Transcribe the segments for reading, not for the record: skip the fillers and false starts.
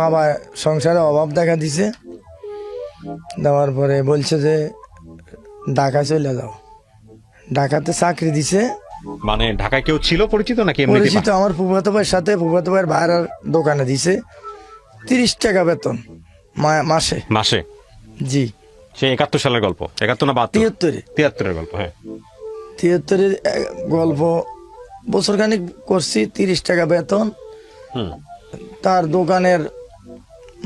বাবা সংসারে অভাব দেখা দিছে, দেওয়ার পরে বলছে যে ঢাকায় চলে যাও। ঢাকাতে চাকরি দিছে। মানে ঢাকায় কেউ ছিল পরিচিত নাকি এমনিতেই পরিচিত আমার ফুফাতো ভাইয়ের সাথে, ফুফাতো ভাইয়ের ভাড়ার দোকানে দিছে 30 টাকা বেতন মাসে। মাসে? জি। সে 71 সালের গল্প? 71 না 72? 73 73 এর গল্প। হ্যাঁ, 73 গল্প। বছর খানিক করছি, 30 টাকা বেতন। হুম, তার দোকানের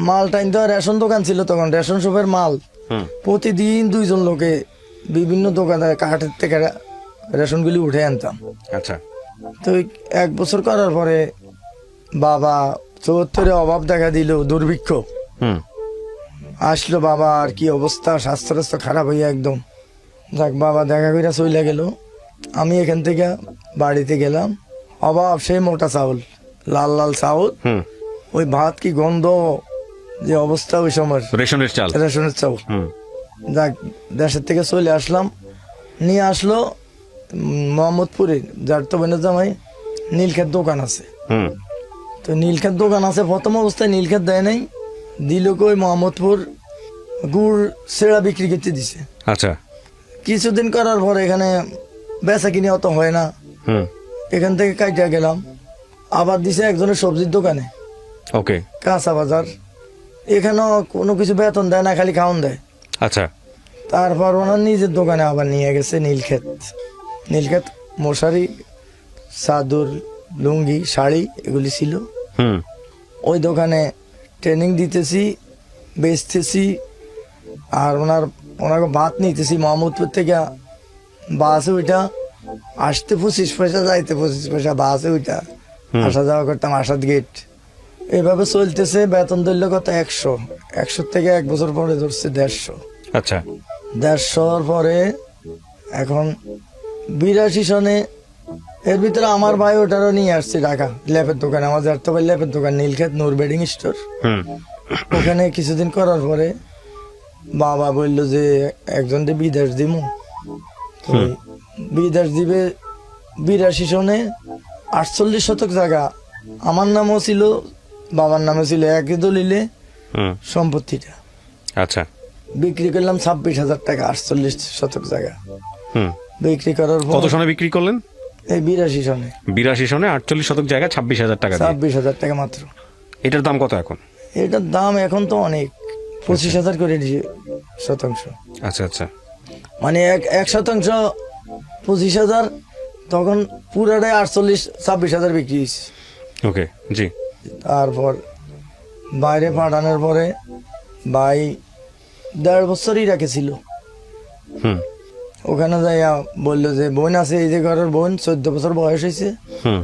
মাল টাইম তো রেশন দোকান ছিল তখন, রেশন শপের মাল হুম, প্রতিদিন 2 জন লোকে বিভিন্ন দোকানে কাঠের থেকে রেশনগুলি উঠে আনতাম। আচ্ছা। তো 1 বছর করার পরে বাবা 74-এ অভাব দেখা দিল, দুর্ভিক্ষ হুম, আসলো। বাবা আর কি অবস্থা, স্বাস্থ্য টাস্থ্য খারাপ হইয়া একদম। যাক, বাবা দেখা করে চলে গেল। আমি এখান থেকে বাড়িতে গেলাম। অভাব, সেই মোটা চাউল, লাল লাল চাউল, হুম। ওই ভাত কি গন্ধ, যে অবস্থা ওই সময়, রেশনের চাল? রেশনের চাউল। হুম, যাক, দেশের থেকে চলে আসলাম। নিয়ে আসলো মোহাম্মদপুরে, যার তো বোনের জামাই নীলক্ষেত দোকান আছে। হুম, তো নীলক্ষেত দোকান আছে, প্রথম অবস্থায় নীলক্ষেত দেয় নাই, দিল কই মোহাম্মদপুর গুড় সেরা বিক্রি করতে দিছে। আচ্ছা। কিছুদিন করার পর এখানে বেচা কিনে অত হয় না, হুম, এখান থেকে কাইটা গেলাম। আবার দিছে একজনের সবজির দোকানে, ওকে। কাঁচা বাজার। এখানেও কোনো কিছু বেতন দেয় না, খালি খাওন দেয়। আচ্ছা। তারপর ওনার নিজের দোকানে আবার নিয়ে গেছে নীলক্ষেত। নীলক্ষেত মশারি, চাদর, লুঙ্গি, শাড়ি এগুলি ছিল। হুম, ওই দোকানে ট্রেনিং দিতেছি, বেচতেছি। আর ওনাকে ভাত নিতেছি মোহাম্মদপুর থেকে। বাসে ওইটা আসতে 25 পয়সা, যাইতে 25 পয়সা, বাসে ওইটা আসা যাওয়া করতাম আসাদ গেট। এইভাবে চলতেছে। বেতন ধরলে কত 100 থেকে 1 বছর পরে ধরছে 150। আচ্ছা। 150 পরে এখন 82 সনে এর ভিতরে আমার ভাই ওটারও নিয়ে আসছে ঢাকা, ল্যাপের দোকান। আমার যার তো ভাই ল্যাপের দোকান, নীলক্ষেত নূর বেডিং স্টোর। হুম, ওখানে কিছুদিন করার পরে বাবা বললো যে একজন বিদেশ দিমু। তো বিদেশ দিবে। 82 সনে 48 শতক জায়গা আমার নামও ছিল, বাবার নামে ছিল, একই দলিলে হুম। সম্পত্তিটা। আচ্ছা। বিক্রি করলাম 26,000 টাকা, 48 শতক জায়গা হুম। বিক্রি করার পর কত সনে বিক্রি করলেন? এই 82 সনে 82 সনে 48 শতক জায়গা 26,000 টাকা দিয়ে। 26,000 টাকা মাত্র। এটার দাম কত এখন? এটার দাম এখন তো অনেক, 25,000 করে দিয়েছে শতাংশ। আচ্ছা, আচ্ছা। মানে এক শতাংশ 25,000, তখন পুরাটাই 26,000 বিক্রি হয়েছে। ওকে, জি। তারপর বাইরে পাঠানোর পরে ভাই 1.5 বছরই রেখেছিল। হুম, ওখানে যাইয়া বললো যে বোন আছে, এই যে ঘরের বোন, 14 বছর বয়স হয়েছে। হুম,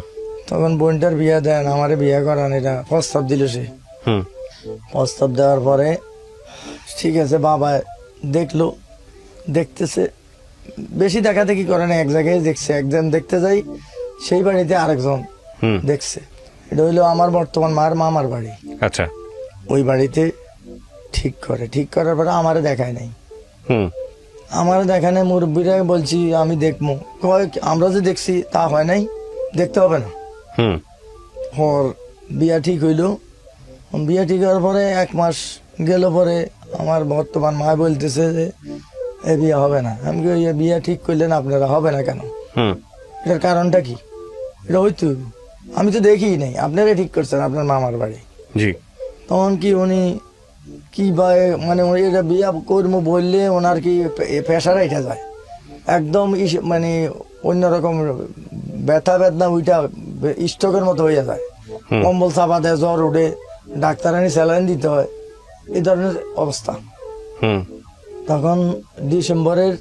তখন বোনটার বিয়ে দেন, আমারে বিয়ে করান, এটা প্রস্তাব দিল সে। হুম, প্রস্তাব দেওয়ার পরে ঠিক আছে, বাবা দেখলো, দেখতেছে, বেশি দেখা দেখি করে না, এক জায়গায় দেখছে। একজন দেখতে যাই, সেই বাড়িতে আরেকজন হুম। দেখছে। এটা হইলো আমার বর্তমান মার মামার বাড়ি। আচ্ছা। ওই বাড়িতে ঠিক করার পরে আমারে দেখায় নাই। হুম, আমারে দেখায় নাই, মুরব্বীরা বলছি আমি দেখবো, কয় আমরা যে দেখছি তা হয় নাই, দেখতে হবে না। হুম, ওর বিয়া ঠিক হইলো। বিয়া ঠিক হওয়ার পরে 1 মাস গেল পরে আমার বর্তমান মা বলতেছে যে এ বিয়ে হবে না। আমি কি, এ বিয়া ঠিক করলেন আপনারা, হবে না কেন? হুম, এটার কারণটা কি? এটা হইতো, আমি তো দেখি নাই, আপনারা ঠিক করছেন, আপনার মামার বাড়ি। জি। তখন কি উনি কি বা মানে এটা বিয়া করবো বললে ওনার কি প্রেশার এটা যায় একদম, মানে অন্যরকম ব্যথা বেদনা, ওইটা স্ট্রোকের মতো হয়ে যায়। কম্বল চাপা দেয়, জ্বর উঠে, ডাক্তারানি স্যালাইন দিতে হয়, এই ধরনের অবস্থা। হুম, তখন ডিসেম্বরের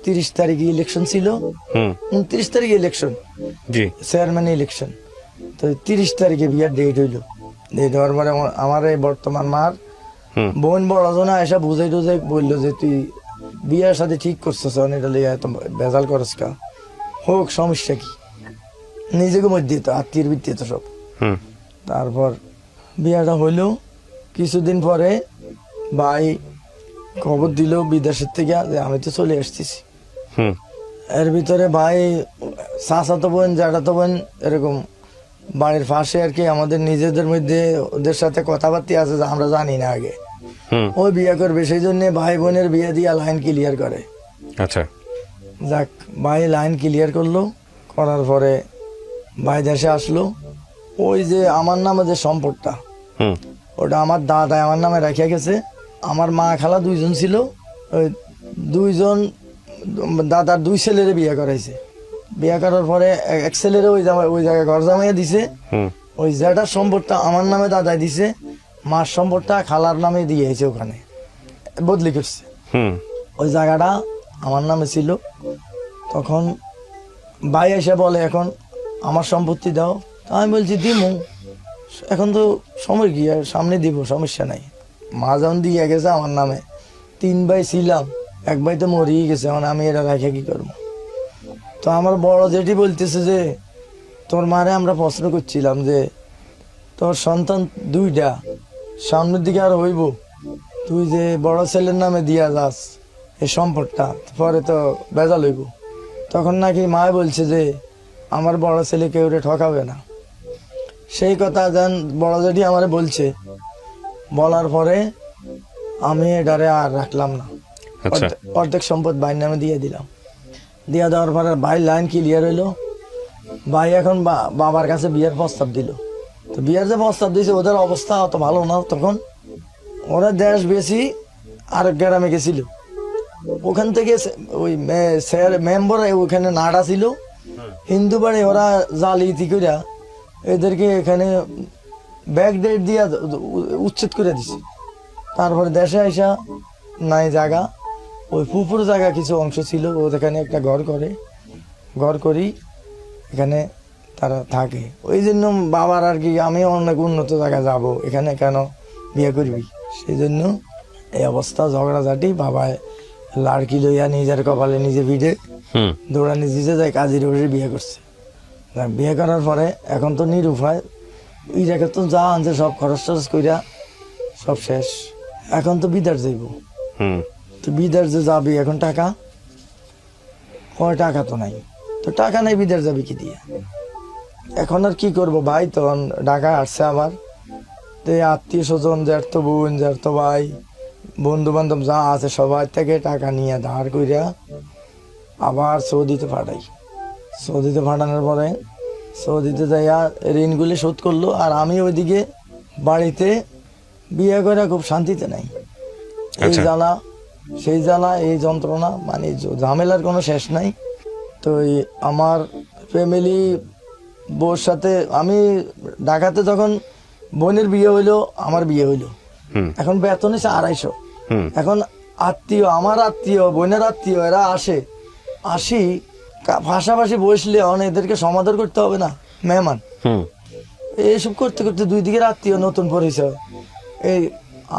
30 তারিখে ইলেকশন ছিল, হুম, 29 তারিখে ইলেকশন, জি। Chairman election. তো 30 তারিখে বিয়ার ডেট হইলো। ডেট হওয়ার পরে আমার এই বর্তমান মার হুম, বোন বড়জনা এসে বুঝাই টুঝাই বললো যে তুই বিয়ার সাথে ঠিক করছিস, এটা লিয়ে এত ভেজাল করস কা, হোক, সমস্যা কি? নিজেকে মধ্যে তো আত্মীয়ের ভিত্তি তো সব। হুম, তারপর বিয়াটা হইলো। কিছুদিন পরে ভাই খবর দিল বিদেশের থেকে যে আমি তো চলে আসতেছি। হুম, এর ভিতরে ভাই চাচাতো বোন, জ্যাঠাতো বোন, এরকম বাড়ির পাশে আর কি আমাদের নিজেদের মধ্যে ওদের সাথে কথাবার্তা আছে যে আমরা জানি না আগে। হুম। ওই বিয়ে করবে সেই জন্য ভাই বোনের বিয়ে দিয়ে লাইন ক্লিয়ার করে। আচ্ছা। যাক, ভাই লাইন ক্লিয়ার করলো, করার পরে ভাই দেশে আসলো। ওই যে আমার নামে যে সম্পদটা, হুম। ওটা আমার দাদা আমার নামে রাখিয়া গেছে। আমার মা খালা দুইজন ছিল, ওই দুইজন দাদার দুই ছেলেরে বিয়ে করাইছে। বিয়ে করার পরে এক ছেলেরে ওই জায়গায় ঘর জামাইয়া দিছে। হুম। ওই যেটার সম্পদটা আমার নামে দাদাই দিছে, মার সম্পদটা খালার নামে দিয়েছে, ওখানে বদলি করছে। হুম। ওই জায়গাটা আমার নামে ছিল। তখন ভাই এসে বলে এখন আমার সম্পত্তি দাও। তা আমি বলছি দিমু, এখন তো সময় কি আর, সামনে দিব, সমস্যা নাই। মা যখন দিয়ে গেছে আমার নামে, 3 ভাই ছিলাম, 1 ভাই তো মরিয়ে গেছে, এখন আমি এটা রেখে কি করবো? তো আমার বড় জেঠি বলতেছে যে তোর মারে আমরা প্রশ্ন করছিলাম যে তোর সন্তান 2টা, সামনের দিকে আর হইব, তুই যে বড় ছেলের নামে দিয়া যাস এই সম্পদটা, পরে তো বেজাল হইব। তখন নাকি মায় বলছে যে আমার বড় ছেলে কেউ ঠকাবে না। সেই কথা যেন বড় জেঠি আমারে বলছে, বলার পরে আমি এটারে আর রাখলাম না। আচ্ছা। অর্ধেক সম্পদ ভাইয়ের নামে দিয়ে দিলাম। দিয়ে দেওয়ার পরে ভাই লাইন ক্লিয়ার হইলো। ভাই এখন বাবার কাছে বিয়ের প্রস্তাব দিল। তো বিয়ের যে প্রস্তাব দিয়েছে ওদের অবস্থা অত ভালো না তখন। ওরা দেশ বেশি আরেক গ্রামে গেছিল, ওখান থেকে ওই মেম্বার ওখানে নাড়া ছিল হিন্দু বাড়ি, ওরা জালিয়াতি কইরা এদেরকে এখানে ব্যাক ডেট দিয়া উচ্ছেদ করে দিছে। তারপরে দেশে আইসা নাই জায়গা, ওই পুকুর জায়গা কিছু অংশ ছিল, ওখানে একটা ঘর করি এখানে তারা থাকে। ওই জন্য বাবার আর কি, আমি অনেক উন্নত জায়গায় যাব, এখানে কেন বিয়ে করবি? সেই জন্য এই অবস্থা, ঝগড়াঝাটি। বাবায় লাড়কি লইয়া নিজের কপালে নিজে ভিড়ে হুম। দৌড়ানি দিতে যায়, কাজীর বসে বিয়ে করছে। বিয়ে করার পরে এখন তো নিরুপায়, ওই জায়গায় তো যা আনছে সব খরচ টরচ কইরা সব শেষ। এখন তো বিদার যাইব। হুম। তো বিদার যে যাবি, এখন টাকা কয়, টাকা তো নাই। তো টাকা নাই, বিদার যাবি কি দিয়ে? এখন আর কি করবো? ভাই তখন ঢাকা আসছে আবার, তো আত্মীয় স্বজন, যার তো বোন, যার তো ভাই, বন্ধু বান্ধব যা আছে সবাই থেকে টাকা নিয়ে ধার কইরা আবার সৌদিতে পাঠাই। সৌদিতে পাঠানোর পরে সৌদিতে যাইয়া ঋণগুলি শোধ করলো, আর আমি ওইদিকে বাড়িতে বিয়ে করে খুব শান্তিতে নাই। এই আচ্ছা। জ্বালা সেই জ্বালা, এই যন্ত্রণা, মানে ঝামেলার কোনো শেষ নাই। তো আমার ফ্যামিলি বউর সাথে আমি ঢাকাতে যখন বোনের বিয়ে হইলো, আমার বিয়ে হইলো, হুম। এখন বেতন হচ্ছে 250। হুম। এখন আত্মীয়, আমার আত্মীয়, বোনের আত্মীয়, এরা আসি পাশাপাশি বসলে এদেরকে সমাদর করতে হবে না, মেহমান। হুম। এইসব করতে করতে 2 দিকের আত্মীয়, নতুন পরিচয়, এই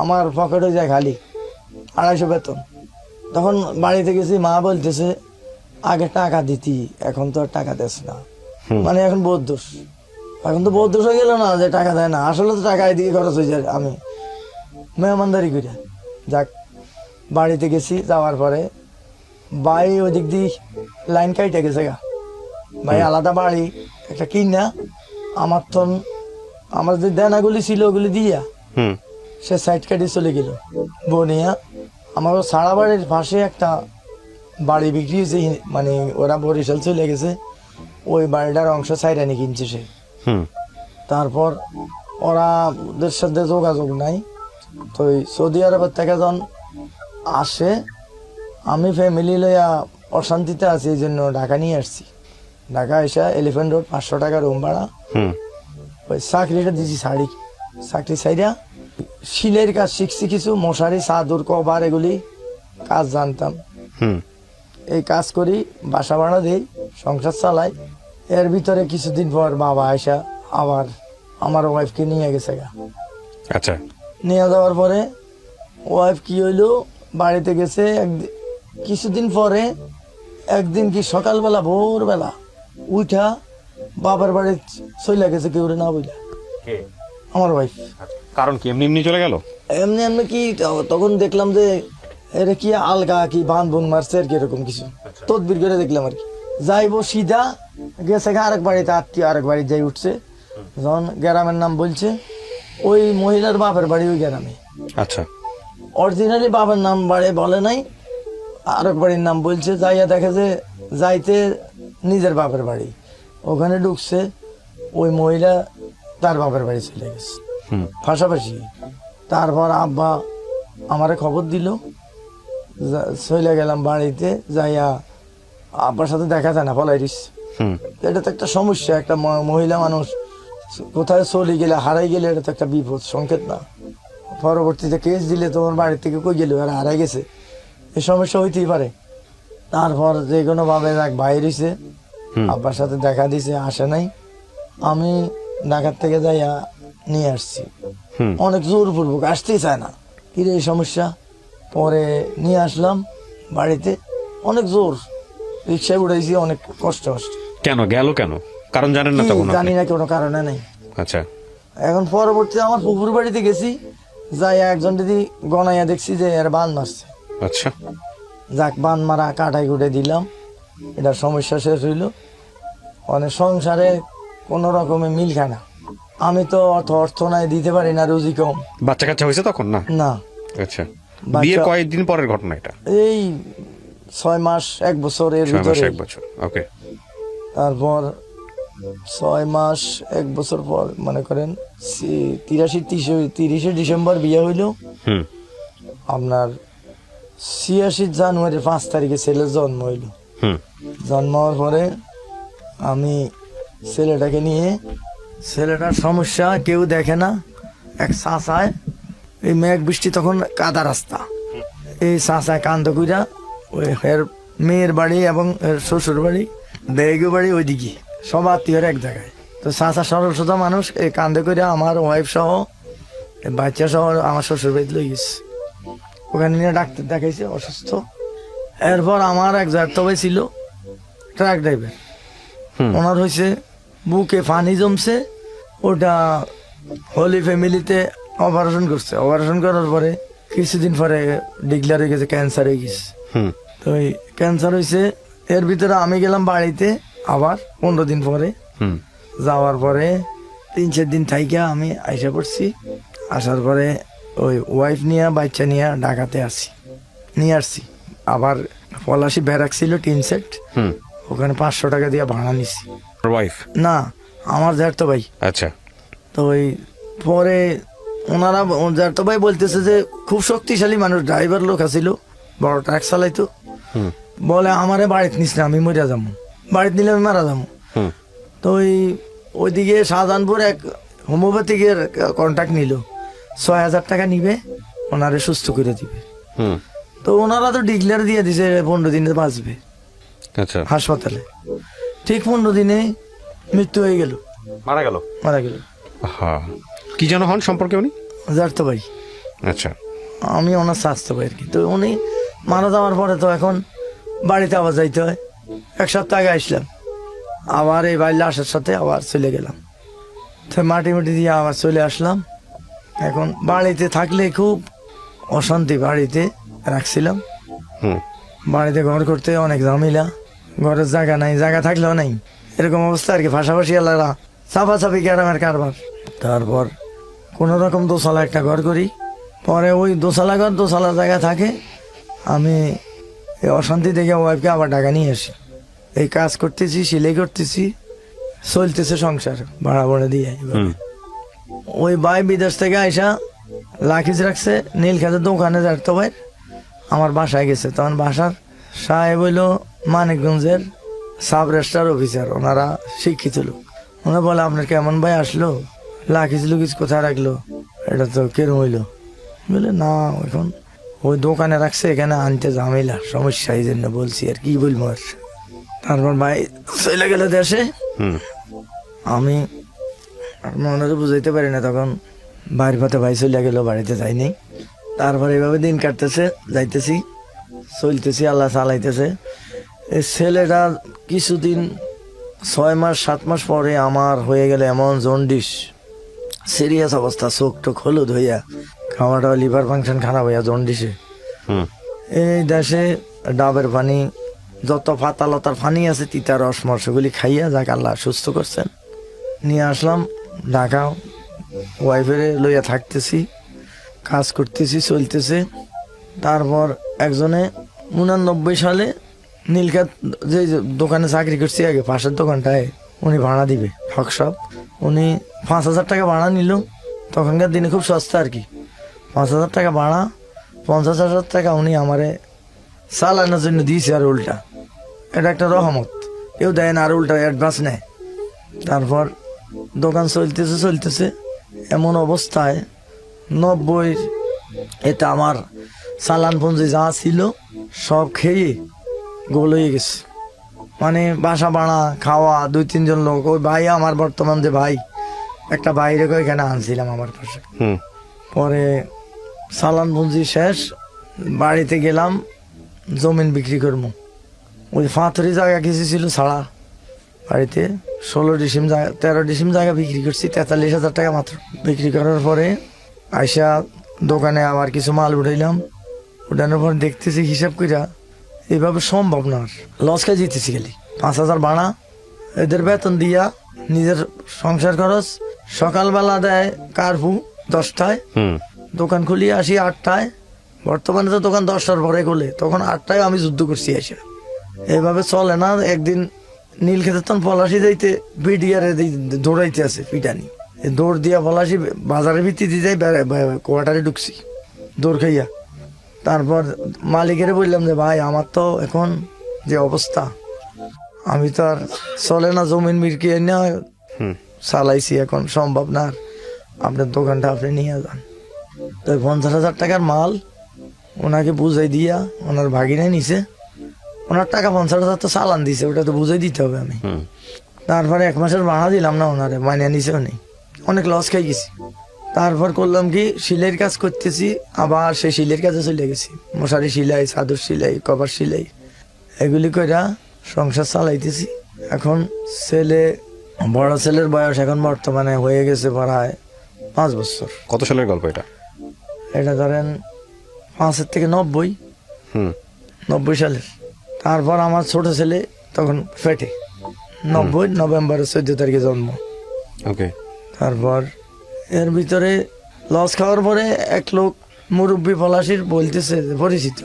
আমার পকেটে যায় খালি 250 বেতন। তখন বাড়িতে গেছি, মা বলতেছে আগে টাকা দিতি, এখন তো আর টাকা দেস না। মানে এখন বহুত দোষ, এখন তো বহুত দোষ হয়ে গেল না যে টাকা দেয় না, আসলে তো টাকা এদিকে খরচ হয়ে যায়। আমি মেহমানদারি করি। যাক, বাড়িতে গেছি, যাওয়ার পরে ভাই ওই দিক দিয়ে লাইন কাইটে গেছে গা। ভাই আলাদা বাড়ি একটা কিনা আমার যে দেনাগুলি ছিল ওগুলি দিয়া হুম। সে সাইড কাটি চলে গেল বনিয়া। আমার সারা বাড়ির পাশে একটা বাড়ি বিক্রি হয়েছে, মানে ওরা বরিশাল চলে গেছে, ওই বাড়িটার অংশ সাইডানি কিনছে সে। হুম। তারপর ওরা ওদের সাথে যোগাযোগ নাই। তো ওই সৌদি আরবের থেকে যখন আসে, আমি ফ্যামিলি লইয়া অশান্তিতে আছি, এই জন্য ঢাকা নিয়ে আসছি। ঢাকা এসে এলিফেন্ট রোড 500 টাকা রুম ভাড়া। হুম। ওই চাকরিটা দিছি, চাকরি সাইডা শিলের কাজ শিখছি, কিছু মশারি, চাদর, কভার, এগুলি কাজ জানতাম। হুম। এই কাজ করি, বাসা ভাড়া দিই, সংসার চালাই। এর ভিতরে কিছুদিন পর বাবা আয়সা আবার আমার ওয়াইফকে নিয়ে গেছে গা। আচ্ছা। নিয়ে যাওয়ার পরে ওয়াইফ কি হইলো, বাড়িতে গেছে। কিছুদিন পরে একদিন কি সকালবেলা ভোরবেলা উঠা বাবার বাড়ি চলে গেছে, কেউ না বুঝলা, আমার ওয়াইফ। কারণ কি এমনি এমনি চলে গেল? এমনি এমনি কি, তখন দেখলাম যে এটা কি আলগা কি বান বোন মারছে আর কি, এরকম কিছু তদবির করে দেখলাম আর কি। যাইবো সিধা গেছে আরেক বাড়িতে, আত্মীয় আরেক বাড়ি যাই উঠছে। যখন গ্রামের নাম বলছে, ওই মহিলার বাপের বাড়ি ওই গ্রামে। আচ্ছা। অরিজিনালি বাবার নাম বাড়ি বলে নাই, আরেক বাড়ির নাম বলছে। যাইয়া দেখে যে যাইতে নিজের বাপের বাড়ি, ওখানে ঢুকছে, ওই মহিলা তার বাপের বাড়ি চলে গেছে হুম। পাশাপাশি। তারপর আব্বা আমারে খবর দিল, চলে গেলাম বাড়িতে। যাইয়া আব্বার সাথে দেখা যায় না, পলাই দিস। হুম। এটা তো একটা সমস্যা, একটা মহিলা মানুষ কোথায় চলে গেলে, হারাই গেলে, এটা তো একটা বিপদ সংকেত না? পরবর্তীতে কেস দিলে তোমার বাড়ি থেকে কই গেল, আর হারাই গেছে, এই সমস্যা হইতেই পারে। তারপর যে কোনো ভাবে এক ভাই রইছে, আব্বার সাথে দেখা দিছে, আসে নাই। আমি ঢাকার থেকে যাইয়া নিয়ে আসছি, হুম। অনেক জোরপূর্বক, আসতেই চায় না। কিরে এই সমস্যা, পরে নিয়ে আসলাম বাড়িতে, অনেক জোর রিক্সায় উঠাইছি, অনেক কষ্ট কষ্ট। কেন গেল, কেন কারণ জানেন না কি তখন জানি আপনি? না, কোনো কারণে নেই। আচ্ছা। এখন পরবর্তীতে আমার পুকুর বাড়িতে গেছি, যাই একজন দিদি গনাইয়া দেখছি যে এর বান মারছে। আচ্ছা। যাক, বান মারা কাটাই কুটে দিলাম, এটার সমস্যা শেষ হইল। মানে সংসারে কোনো রকমে মিল খায় না। আমি তো অর্থ নাই, দিতে পারি না, রুজি কম। বাচ্চা কাচ্চা হয়েছে তখন না? না, আচ্ছা। বাচ্চা- বিয়ে কয়েকদিন পরের ঘটনা এটা? এই 6 মাস 1 বছর এর 6 মাস ভিতরে। 1 বছর। ওকে। তারপর 6 মাস 1 বছর পর মনে করেন 30 ডিসেম্বর বিয়ে হইল। হুম। আপনার 86 জানুয়ারি 5 তারিখে ছেলের জন্ম হইল। হুম। জন্ম হওয়ার পরে আমি ছেলেটাকে নিয়ে, ছেলেটার সমস্যা কেউ দেখে না, এক চাষায়, এই মেঘ বৃষ্টি তখন কাদা রাস্তা, এই চাষায় কান্দ কইরা ওই এর মেয়ের বাড়ি এবং এর শ্বশুর বাড়ি, বেগু বাড়ি ওইদিকে, সব আত্মীয়র এক জায়গায়। তো চাষা সরল সোজা মানুষ, এই কান্দে কইরা আমার ওয়াইফ সহ, এই বাচ্চা সহ আমার শ্বশুর বাড়িতে লই গেছে। ওখানে নিয়ে ডাক্তার দেখাইছে, অসুস্থ। এরপর আমার এক জায়গা ভাই ছিল ট্রাক ড্রাইভার, হুম। ওনার হয়েছে বুকে পানি জমছে, ওটা হোলি ফ্যামিলিতে অপারেশন করছে। অপারেশন করার পরে কিছুদিন পরে ডিক্লেয়ার হয়ে গেছে ক্যান্সার হয়ে গেছে। হুম। তো এই ক্যান্সার হয়েছে, এর ভিতরে আমি গেলাম বাড়িতে আবার 15 দিন পরে। হুম। যাওয়ার পরে 3-4 দিন থাইকা আমি আইসা পড়ছি। আসার পরে ওই ওয়াইফ নিয়ে বাচ্চা নিয়ে ঢাকাতে নিয়ে আসছি। আবার পলাশি ব্যারাক ছিল, টিন সেট, হুম। ওখানে 500 টাকা দিয়ে ভাড়া নিছি। ওয়াইফ? না, আমার জ্যাঠতো ভাই। আচ্ছা। তো ওই পরে ওনারা, জ্যাঠতো ভাই বলতেছে যে খুব শক্তিশালী মানুষ, ড্রাইভার লোক আছিল, বড় ট্রাক চালাইতো। হুম। বলে আমারে বাড়িতে নিস না, আমি মরিয়া যাবো, বাড়িতে নিলে আমি মারা যাবো। হুম। তো ওইদিকে শাহজাহানপুর এক হোমিওপ্যাথিকের কন্ট্যাক্ট নিল, 6,000 টাকা নিবে, ওনারে সুস্থ করে দিবে। হুম। তো ওনারা তো ডিক্লেয়ার দিয়ে দিছে 15 দিনে বাঁচবে আচ্ছা। হাসপাতালে। ঠিক 15 দিনে মৃত্যু হয়ে গেল, মারা গেল? মারা গেল। হ্যাঁ। কি যেন হন সম্পর্কে উনি? জ্যাঠতো ভাই, আচ্ছা। আমি ওনার স্বাস্থ্য ভাই আর কি। তো উনি মারা যাওয়ার পরে তো এখন বাড়িতে আবার যাইতে হয়। 1 সপ্তাহ আগে আসলাম, আবার এই বাইরে আসার সাথে আবার চলে গেলাম। তো মাটি দিয়ে আবার চলে আসলাম। এখন বাড়িতে থাকলে খুব অশান্তি, বাড়িতে রাখছিলাম। হুম। বাড়িতে ঘর করতে অনেক ঝামেলা, ঘরের জায়গা নাই, জায়গা থাকলেও নাই, এরকম অবস্থা আর কি। পাশাপাশি এলাকা চাপাচাপি গ্রামের কারবার। তারপর কোনো রকম দোতলা একটা ঘর করি, পরে ওই দোতলা ঘর, দোতলা জায়গা থাকে। আমি এই অশান্তি দেখে ওয়াইফকে আবার ঢাকা নিয়ে আসি। এই কাজ করতেছি, সেলাই করতেছি, চলতেছে সংসার ভাড়া ভাড়া দিয়ে। হুম। ওই ভাই বিদেশ থেকে আইসা লাখিজ রাখছে নীলখাতের দোকানে, যাইতো ভাই আমার বাসায় গেছে। তখন বাসার সাহেব হইল মানিকগঞ্জের সাব রেজিস্ট্রার অফিসার, ওনারা শিক্ষিত লোক। ওনারা বলে আপনার কেমন ভাই আসলো, লাখিজ লুকিজ কোথায় রাখলো, এটা তো কেরম হইলো? বলে না, এখন ওই দোকানে রাখছে, এখানে আনতে ঝামেলা, সমস্যা, এই জন্য বলছি আর কি বলবো আর। তারপর ভাই চলে গেল দেশে। হুম। আমি মনে তো বুঝাইতে পারি না, তখন বাড়ির পথে ভাই চলে গেল, বাড়িতে যাইনি। তারপর এইভাবে দিন কাটতেছে, যাইতেছি, চলতেছি, আল্লাহ চালাইতেছে। এই ছেলেটা কিছুদিন 6 মাস 7 মাস পরে আমার হয়ে গেলে এমন জন্ডিস, সিরিয়াস অবস্থা, চোখ টোক হলুদ হইয়া, খাওয়া টাওয়া লিভার ফাংশন খারাপ হইয়া জন্ডিসে। হুম। এই দেশে ডাবের পানি, যত পাতা লতার পানি আছে, তিতা রস মর, সেগুলি খাইয়া যাক আল্লাহ সুস্থ করছেন। নিয়ে আসলাম ঢাকা ওয়াইফের লইয়া থাকতেছি, কাজ করতেছি, চলতেছে। তারপর একজনে 89 সালে নীলক্ষেত যে দোকানে চাকরি করছি আগে, পাশের দোকানটায় উনি ভাড়া দিবে হকশপ। উনি 5,000 টাকা ভাড়া নিল, তখনকার দিনে খুব সস্তা আর কি। 5,000 টাকা ভাড়া, 50,000 টাকা উনি আমারে চালানোর জন্য দিয়েছে। আর উল্টা এটা একটা রহমত, কেউ দেয় না, আর উল্টা অ্যাডভান্স নেয়। তারপর দোকান চলতেছে এমন অবস্থায় 90 এতে আমার চালান পঞ্জি যা ছিল সব খেয়ে গোল হয়ে গেছে। মানে বাসা ভাড়া, খাওয়া, 2-3 জন লোক। ওই ভাই আমার বর্তমান যে ভাই, একটা বাইরে এখানে আনছিলাম আমার পাশে। পরে চালান পুঁজি শেষ, বাড়িতে গেলাম জমিন বিক্রি করবো। ওই 5 জায়গা কিছু ছিল ছাড়া, বাড়িতে 16 ডিসিম জায়গা, 13 ডিসিম জায়গা বিক্রি করছি 43,000 টাকা মাত্র। বিক্রি করার পরে আইসা দোকানে আবার কিছু মাল উঠাইলাম। উঠানোর পর দেখতেছি হিসাব কইরা এইভাবে সম্ভব না, আর লস খাই জিতেছি। খালি 5,000 ভাড়া, এদের বেতন দিয়া নিজের সংসার খরচ। সকালবেলা দেয় কারফু 10টায়, দোকান খুলি আসি 8টায়। বর্তমানে তো দোকান 10টার পরে খুলে, তখন 8টায় আমি যুদ্ধ করছি এসে। এইভাবে চলে না। একদিন নীলক্ষেতের তখন পলাশি যাইতে বিডিআরে দৌড়াইতে আছে পিটানি, দৌড় দিয়া পলাশি বাজারের ভিত্তিতে যাই কোয়ার্টারে ঢুকছি দৌড় খাইয়া। তারপর মালিকের বললাম যে ভাই আমার তো এখন যে অবস্থা, আমি তো আর চলে না, জমিন মিরকি না চালাইছি, এখন সম্ভব না, আর আপনার দোকানটা আপনি নিয়ে যান। তো 50,000 টাকার মাল ওনাকে বুঝাই দিয়া, ওনার ভাগিনাই নিছে। ওনার টাকা 50,000 তো চালান দিছে, ওটা তো বুঝাই দিতে হবে আমি। তারপরে 1 মাসের ভাড়া দিলাম না, ওনারে মাইনে নিছে উনি, অনেক লস খাই গেছি। তারপর করলাম কি, সিলাইয়ের কাজ করতেছি, আবার সেই সিলাইয়ের কাজে চলে গেছি। মশারি সেলাই, চাদর সেলাই, কভার সেলাই, এগুলি কইরা সংসার চালাইতেছি। এখন বড় ছেলের বয়স এখন বর্তমানে হয়ে গেছে প্রায় 5 বছর। কত সালের গল্প এটা? এটা ধরেন 5 থেকে 90 সালের। তারপর আমার ছোট ছেলে তখন ফেটে 90 নভেম্বরের 14 তারিখে জন্ম। ওকে। তারপর এর ভিতরে লস খাওয়ার পরে এক লোক মুরব্বী পলাশির বলতেছে, পরিচিত,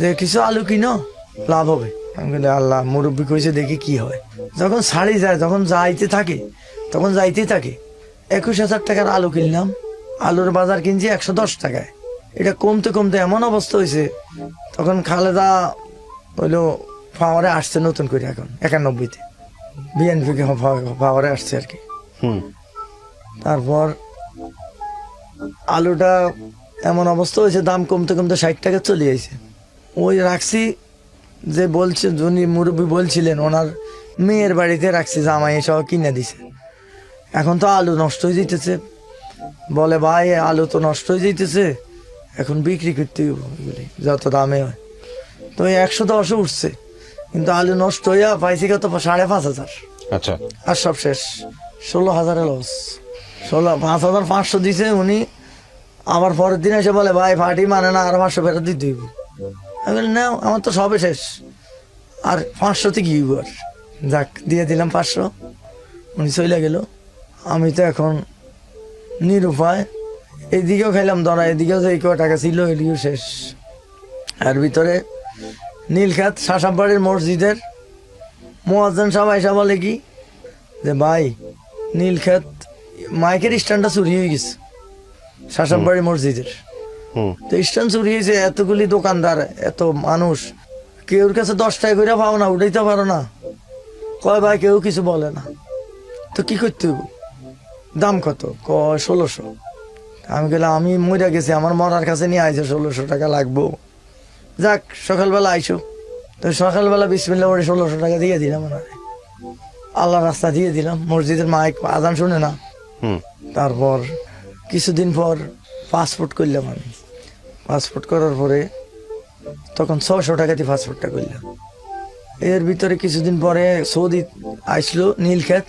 যে কিছু আলু কিনো, লাভ হবে। আমি বলি আল্লাহ, মুরব্বী কইছে দেখি কি হয়। যখন ছাড়ি যায়, যখন যাইতেই থাকে 21,000 টাকার আলু কিনলাম। আলুর বাজার কিনছি 110 টাকায়। এটা কমতে কমতে এমন অবস্থা হয়েছে, তখন খালেদা হইলো পাওয়ারে আসছে নতুন করে, এখন 91-তে বিএনপি পাওয়ারে আসছে আর কি। তারপর আলুটা এমন অবস্থা হয়েছে, দাম কমতে কমতে 60 টাকা চলে যাইছে। ওই রাখছি, যে বলছে যিনি মুরব্বী বলছিলেন, ওনার মেয়ের বাড়িতে রাখছি, জামাই সহ কিনে দিছে। এখন তো আলু নষ্ট হয়ে যেতেছে, বলে ভাই আলু তো নষ্ট হয়ে যেতেছে, এখন বিক্রি করতে বলি যত দামে হয়। তো 110 উঠছে, কিন্তু আলু নষ্ট হইয়া পাইছি কত 5,500। আচ্ছা। আর সব শেষ, 16,000 লস। 5,500 দিছে উনি। আবার পরের দিন এসে বলে ভাই পার্টি মানে না, আর 500 ফেরত দিতে হইব। আমি বলি না, আমার তো সবে শেষ, আর 500তে কি হইব। আর যাক, দিয়ে দিলাম 500। উনি চলে গেল। আমি তো এখন নিরুপায়, এদিকেও খাইলাম ধরা, এদিকেও যে টাকা ছিল এদিকেও শেষ। আর ভিতরে নীলক্ষেত শাসাবাড়ির মসজিদের মুয়াজ্জিন সাহেব আইসা বলে কি, যে ভাই নীলক্ষেত মাইকের স্ট্যান্ডটা চুরি হয়ে গেছে শাসাবাড়ি মসজিদের। তো স্ট্যান্ড চুরি হয়েছে, এতগুলি দোকানদার, এত মানুষ, কেউর কাছে 10 টাকা করে পাও না, উঠাইতে পারো না। কয় ভাই কেউ কিছু বলে না, তো কি করতে হইব, দাম কত? কয় 1600। আমি গেলাম, আমি মরে গেছি, আমার মরার কাছে নিয়ে আইছে, 1600 টাকা লাগবো। যাক, সকালবেলা আইসো। তো সকালবেলা বিসমিল্লাহ করে 1600 টাকা দিয়ে দিলাম ওনারে, আল্লাহ রাস্তা দিয়ে দিলাম। মসজিদের মাইক আজান শুনে না। তারপর কিছুদিন পর পাসপোর্ট করলাম আমি। পাসপোর্ট করার পরে তখন 600 টাকা দিয়ে পাসপোর্টটা করলাম। এর ভিতরে কিছুদিন পরে সৌদি আসলো নীলক্ষেত,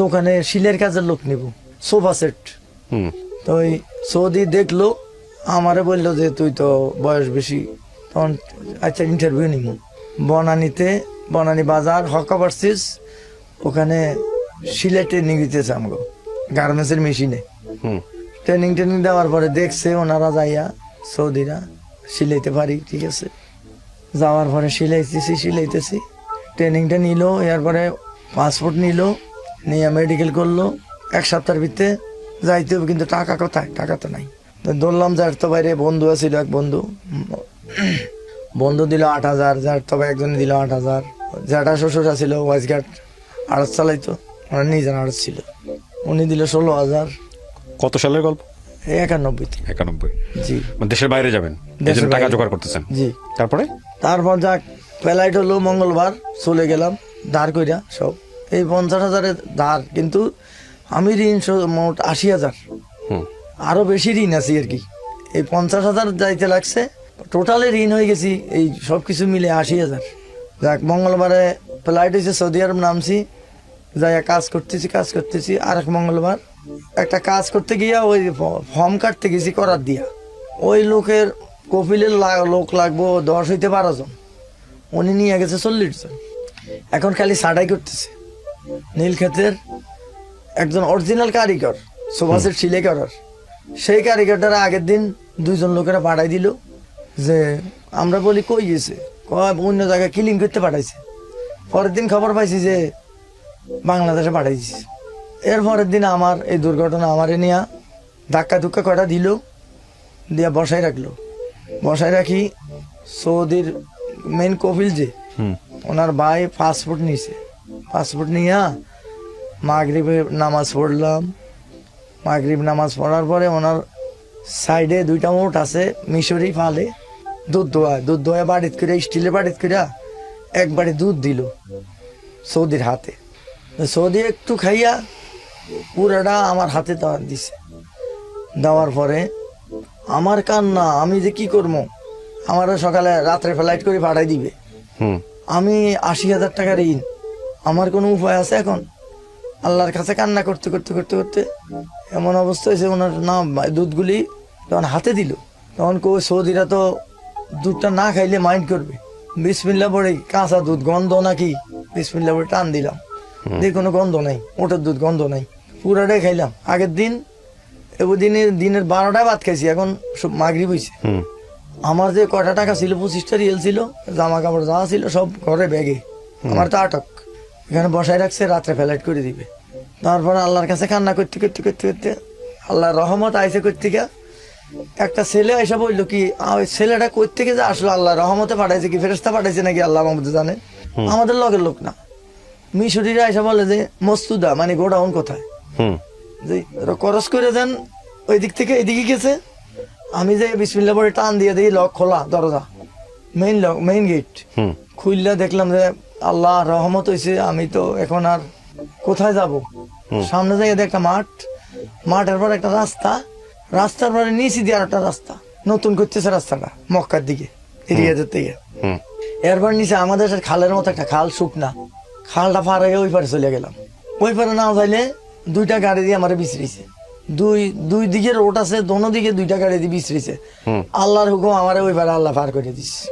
দোকানে শিলের কাজের লোক নিব, সোফা সেট। তো ওই সৌদি দেখলো, আমারে বললো যে তুই তো বয়স বেশি, তখন আচ্ছা ইন্টারভিউ নিব। বনানী বাজার হকা পারছিস, ওখানে সিলেটে নিয়ে দিতেছে আমাকে। গার্মেন্টসের মেশিনে। হুম ট্রেনিং দেওয়ার পরে দেখছে ওনারা যাইয়া সৌদিরা সিলাইতে পারি, ঠিক আছে। যাওয়ার পরে সিলাইতেছি ট্রেনিংটা নিল, এরপরে পাসপোর্ট নিল, নিয়ে মেডিকেল করলো। 1 সপ্তাহের ভিতরে যাইতে হবে, কিন্তু টাকা কোথায়, টাকা তো নাই। তো ধরলাম যার তো বাইরে বন্ধু ছিল, এক বন্ধু দিল 8,000, যার তবে একজন দিল 8,000। যাটা শ্বশুর ছিল ওয়াইস গার্ড, আড়ত চালাইতো, ওনার নিজের আড়ত ছিল, উনি দিল 16,000। কত সালের গল্প? 91-তে। 91। জি। মানে দেশের বাইরে যাবেন, এই দেশের জন্য টাকা বাইরে। জোগাড় করতেছেন। জি। তারপর যাক ফ্লাইট হলো মঙ্গলবার, চলে গেলাম ধার কইরা সব। এই 50,000-এর ধার, কিন্তু আমি ঋণ মোট 80,000, হুম আরো বেশি ঋণ আছি আর কি। এই 50,000 যাইতে লাগছে, টোটালে ঋণ হয়ে গেছি এই সব কিছু মিলে 80,000। যাক মঙ্গলবারে ফ্লাইট হয়েছে, সৌদি আরব নামছি, যাইয়া কাজ করতেছি। আর এক মঙ্গলবার একটা কাজ করতে গিয়া ওই ফর্ম কাটতে গেছি করার দিয়া, ওই লোকের কপিলের লোক লাগবো 10 হইতে 12 জন, উনি নিয়ে গেছে 40 জন। এখন খালি ছাঁটাই করতেছে। নীলক্ষেতের একজন অরিজিনাল কারিগর, সোফাসেট সিলাই করার, সেই কারিগরটারা আগের দিন 2 জন লোকেরা পাঠাই দিল, যে আমরা বলি কই গেছে, অন্য জায়গায় ক্লিন করতে পাঠাইছে। পরের দিন খবর পাইছি যে বাংলাদেশে পাঠাই দিছে। এর পরের দিন আমার এই দুর্ঘটনা, আমারে নিয়ে ধাক্কা কটা দিল, দিয়া বসাই রাখি। সৌদির মেন কপিল যে, ওনার ভাই পাসপোর্ট নিছে, পাসপোর্ট নিয়ে মাগরিবের নামাজ পড়লাম। মাগরিব নামাজ পড়ার পরে ওনার সাইডে 2টা মোট আছে, মিশরি ফালে দুধ দোয়া বাড়িত করে, স্টিলের বাড়িত করে একবারে দুধ দিল সৌদির হাতে। সৌদি একটু খাইয়া পুরাটা আমার হাতে দিছে। দেওয়ার পরে আমার কান্না, আমি যে কি করবো, আমার সকালে রাত্রে ফ্লাইট করে পাঠাই দিবে, আমি 80,000 টাকা ঋণ, আমার কোনো উপায় আছে এখন? আল্লাহর কাছে কান্না করতে এমন অবস্থা হয়েছে, ওনার নাম দুধগুলি তখন হাতে দিল, তখন সৌদিরা তো দুধটা না খাইলে মাইন্ড করবে। বিসমিল্লাহ পড়ে, কাঁচা দুধ গন্ধ নাকি, বিসমিল্লাহ পড়ে টান দিলাম, দিয়ে কোনো গন্ধ নাই, ওটার দুধ গন্ধ নাই, পুরাটাই খাইলাম। আগের দিন দিনের 12টায় ভাত খাইছি, এখন সব মাগরিব হয়েছে। আমার যে কটা টাকা ছিল, 25টা রিয়েল ছিল, জামা কাপড় যা ছিল সব ঘরে ব্যাগে, আমার তো আটক, এখানে বসাই রাখছে, রাত্রে ফ্লাইট করে দিবে। তারপরে আল্লাহর কাছে কান্না করতে আল্লাহর রহমত আইসে করতে গিয়া একটা ছেলে এসে বললো কি, ওই ছেলেটা কই থেকে যে আসলো, আল্লাহ রহমতে পাঠাইছে কি ফেরেশতা পাঠাইছে নাকি আল্লাহ মাহমুদ জানে, আমাদের লগের লোক না। মিশরীরা এসে বলে যে মস্তুদা মানে গোডাউন কোথায়, যে খরচ করে দেন, ওই দিক থেকে এদিকে গেছে। আমি যে বিসমিল্লাহ পরে টান দিয়ে দিই, লক খোলা, দরজা মেইন গেট খুললা, দেখলাম যে আল্লাহ রহমত হয়েছে। আমি তো এখন আর কোথায় যাব, সামনে যাই একটা মাঠের পর একটা রাস্তার পরে নিচে দিয়ে আর একটা রাস্তা নতুন করতেছে, রাস্তাটা মক্কার দিকে এরিয়াদের থেকে। এরপর নিচে আমাদের খালের মতো একটা খাল, শুকনা খালটা পার হয়ে ওই পারে চলে গেলাম। ওই পারে না যাইলে 2টা গাড়ি দিয়ে আমার বিছড়িছে, দুই দিকে রোড আছে, দোনো দিকে 2টা গাড়ি দিয়ে বিছড়িছে। আল্লাহর হুকুম আমার ওই পারে আল্লাহ পার করে দিচ্ছে।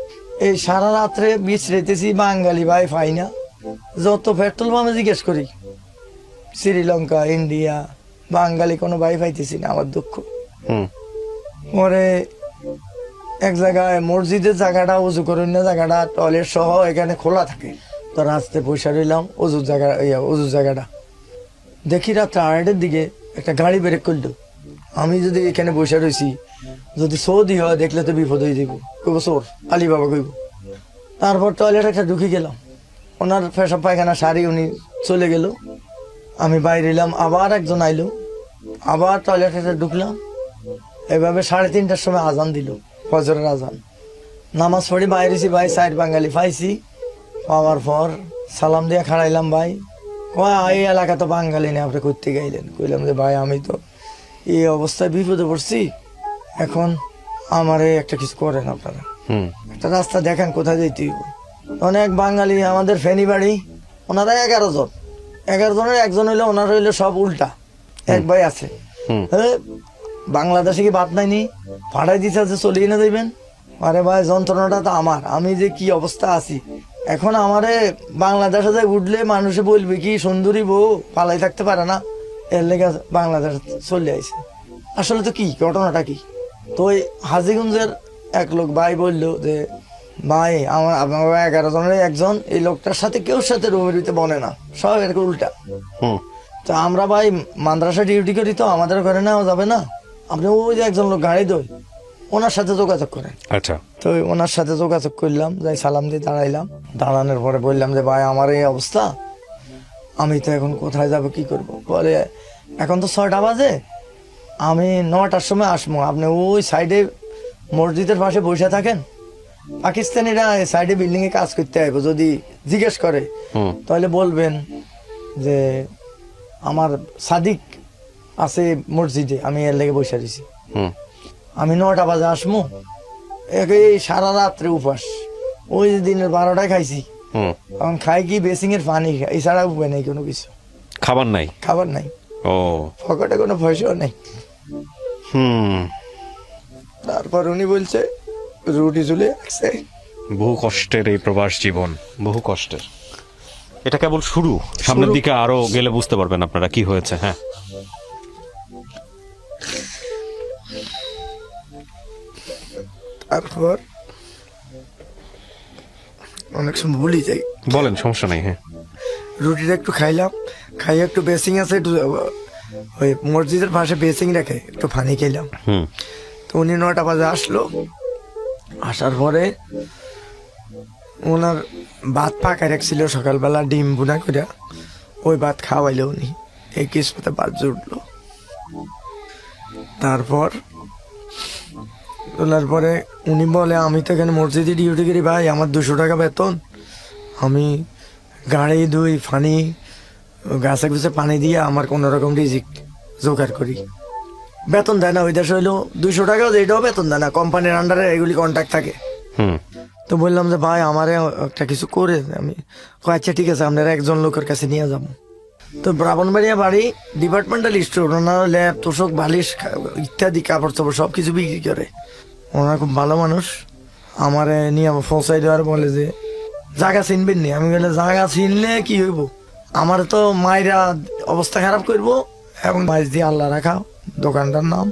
এই সারা রাত্রে বিছড়াইতেছি, বাঙালি ভাই পাই না, যত পেট্রোল পাম্পে জিজ্ঞেস করি, শ্রীলঙ্কা, ইন্ডিয়া, বাঙালি কোনো ভাই পাইতেছি না, আমার দুঃখ। পরে এক জায়গায় মসজিদের জায়গাটা, উজু করেন না জায়গাটা, টয়লেট সহ এখানে খোলা থাকে, তো রাস্তায় পয়সা রইলাম অজুর জায়গাটা দেখি রাত্রে 8টার দিকে একটা গাড়ি ব্রেক করলো। আমি যদি এখানে বসে রয়েছি, যদি সৌদি হয় দেখলে তো বিপদ হয়ে যাবো, কইব চোর, আলী বাবা কইব। তারপর টয়লেট একটা ঢুকে গেলাম, ওনার পেশাব পায়খানা সারি উনি চলে গেল, আমি বাইরে এলাম, আবার একজন আইলো, আবার টয়লেট একটা ঢুকলাম। এভাবে 3:30টার সময় আজান দিল, ফজরের আজান। নামাজ পড়ি বাইরেছি, ভাই সাইড বাঙালি পাইছি, পাওয়ার পর সালাম দিয়ে খাড়াইলাম, ভাই কয় এই এলাকা তো বাঙালি নেই, আপনি করতে গাইলেন। কইলাম যে ভাই আমি তো এই অবস্থায় বিপদে পড়ছি, এখন আমারে একটা কিছু করেন আপনারা, একটা রাস্তা দেখেন কোথায় যেতে হইব। অনেক বাঙালি, আমাদের ফেনী বাড়ি, ওনারা 11 জন, 11 জনের একজন হইলে, ওনার হইলে সব উল্টা। এক ভাই আছে, বাংলাদেশে কি বাদ নাইনি, ভাড়াই দিতে আছে, চলিয়ে না যাইবেন। আরে ভাই যন্ত্রণাটা তো আমার, আমি যে কি অবস্থা আছি এখন, আমারে বাংলাদেশে যাই উঠলে মানুষে বলবে কি সুন্দরী বউ পালাই থাকতে পারে না, এর লেগে বাংলাদেশ চলে আইছে। আসলে তো কি ঘটনাটা কি, তো ওই হাজীগঞ্জের এক লোক ভাই বললো যে ভাই আমার 11 জনের একজন, এই লোকটার সাথে কেউ সাথে রুমের ভিতরে বনে না, সব এরকম উল্টা। হুম। তো আমরা ভাই মাদ্রাসা ডিউটি করি, তো আমাদের ঘরে নেওয়া যাবে না, আপনি ওই যে একজন লোক গাড়ি দই ওনার সাথে যোগাযোগ করেন। আচ্ছা। তো ওনার সাথে যোগাযোগ করলাম, যাই সালাম দিয়ে দাঁড়াইলাম। দাঁড়ানোর পরে বললাম যে ভাই আমার এই অবস্থা, আমি তো এখন কোথায় যাব কি করব। বলে এখন তো 6টা বাজে, আমি 9টার সময় আসবো, আপনি ওই সাইডে মসজিদের পাশে বসে থাকেন, পাকিস্তানিরা সাইডে বিল্ডিং এ কাজ করতে আইব, যদি জিজ্ঞেস করে হুম। তাহলে বলবেন যে আমার সাদিক আছে মসজিদে, আমি এর লেগে বসে দিছি, হুম। আমি 9টা বাজে আসবো। এই সারা রাত্রে উপাস, ওই যে দিনের 12টায় খাইছি, হুম। এখন খাই কি বেসিং এর পানি, এছাড়া উপায় নেই কোনো কিছু, খাবার নাই? খাবার নাই, ও। পকেটে কোনো পয়সাও নেই। হুম। তারপর উনি বলছে রুটি চলে আসছে। বহু কষ্টের এই প্রবাস জীবন, বহু কষ্টের। এটা কেবল শুরু, সামনের দিকে আরো গেলে বুঝতে পারবেন আপনারা কি হয়েছে। হ্যাঁ, তারপর অনেক সময় ভুলি যাই, বলেন, সমস্যা নেই। হ্যাঁ। রুটিটা একটু খাইলাম, খাই একটু বেসিং আছে, একটু ওই মসজিদের পাশে বেসিং রেখে একটু পানি খেলাম। হুম। তো উনি 9টা বাজে আসলো, আসার পরে ওনার ভাত পাকায় রাখছিল সকালবেলা, ডিম বুনা করে, ওই ভাত খাওয়াইলো উনি, এই কিসমতে ভাত জুটলো। তারপর তোলার পরে উনি বলে আমি তো এখানে মসজিদে ডিউটি করি ভাই, আমার 200 টাকা বেতন, আমি গাড়ি দুই ফানি গাছে গুছে পানি দিয়ে আমার কোনো রকম রিজিক জোগাড় করি, বেতন দেয় না ওই দেশে, হইলো 200 টাকা, এটাও বেতন দেয় না, কোম্পানির আন্ডারে এগুলি কন্ট্যাক্ট থাকে। হুম। তো বললাম যে ভাই আমারে একটা কিছু করে, আমি আচ্ছা ঠিক আছে আপনারা একজন লোকের কাছে নিয়ে যাবো। তো ব্রাহ্মণবাড়িয়া বাড়ি ডিপার্টমেন্টাল স্টোর, ওনার ল্যাব তোষক বালিশ ইত্যাদি কাপড় চাপড় সব কিছু বিক্রি করে, ওনার খুব ভালো মানুষ। আমারে নিয়ে পৌঁছাই দেওয়ার বলে যে জায়গা চিনবেন নি, আমি বলে জায়গা চিনলে কি হইব, আমার তো মায়েরা অবস্থা খারাপ করবো, এবং মাছ দিয়ে আল্লাহ রাখা দোকানটার নাম,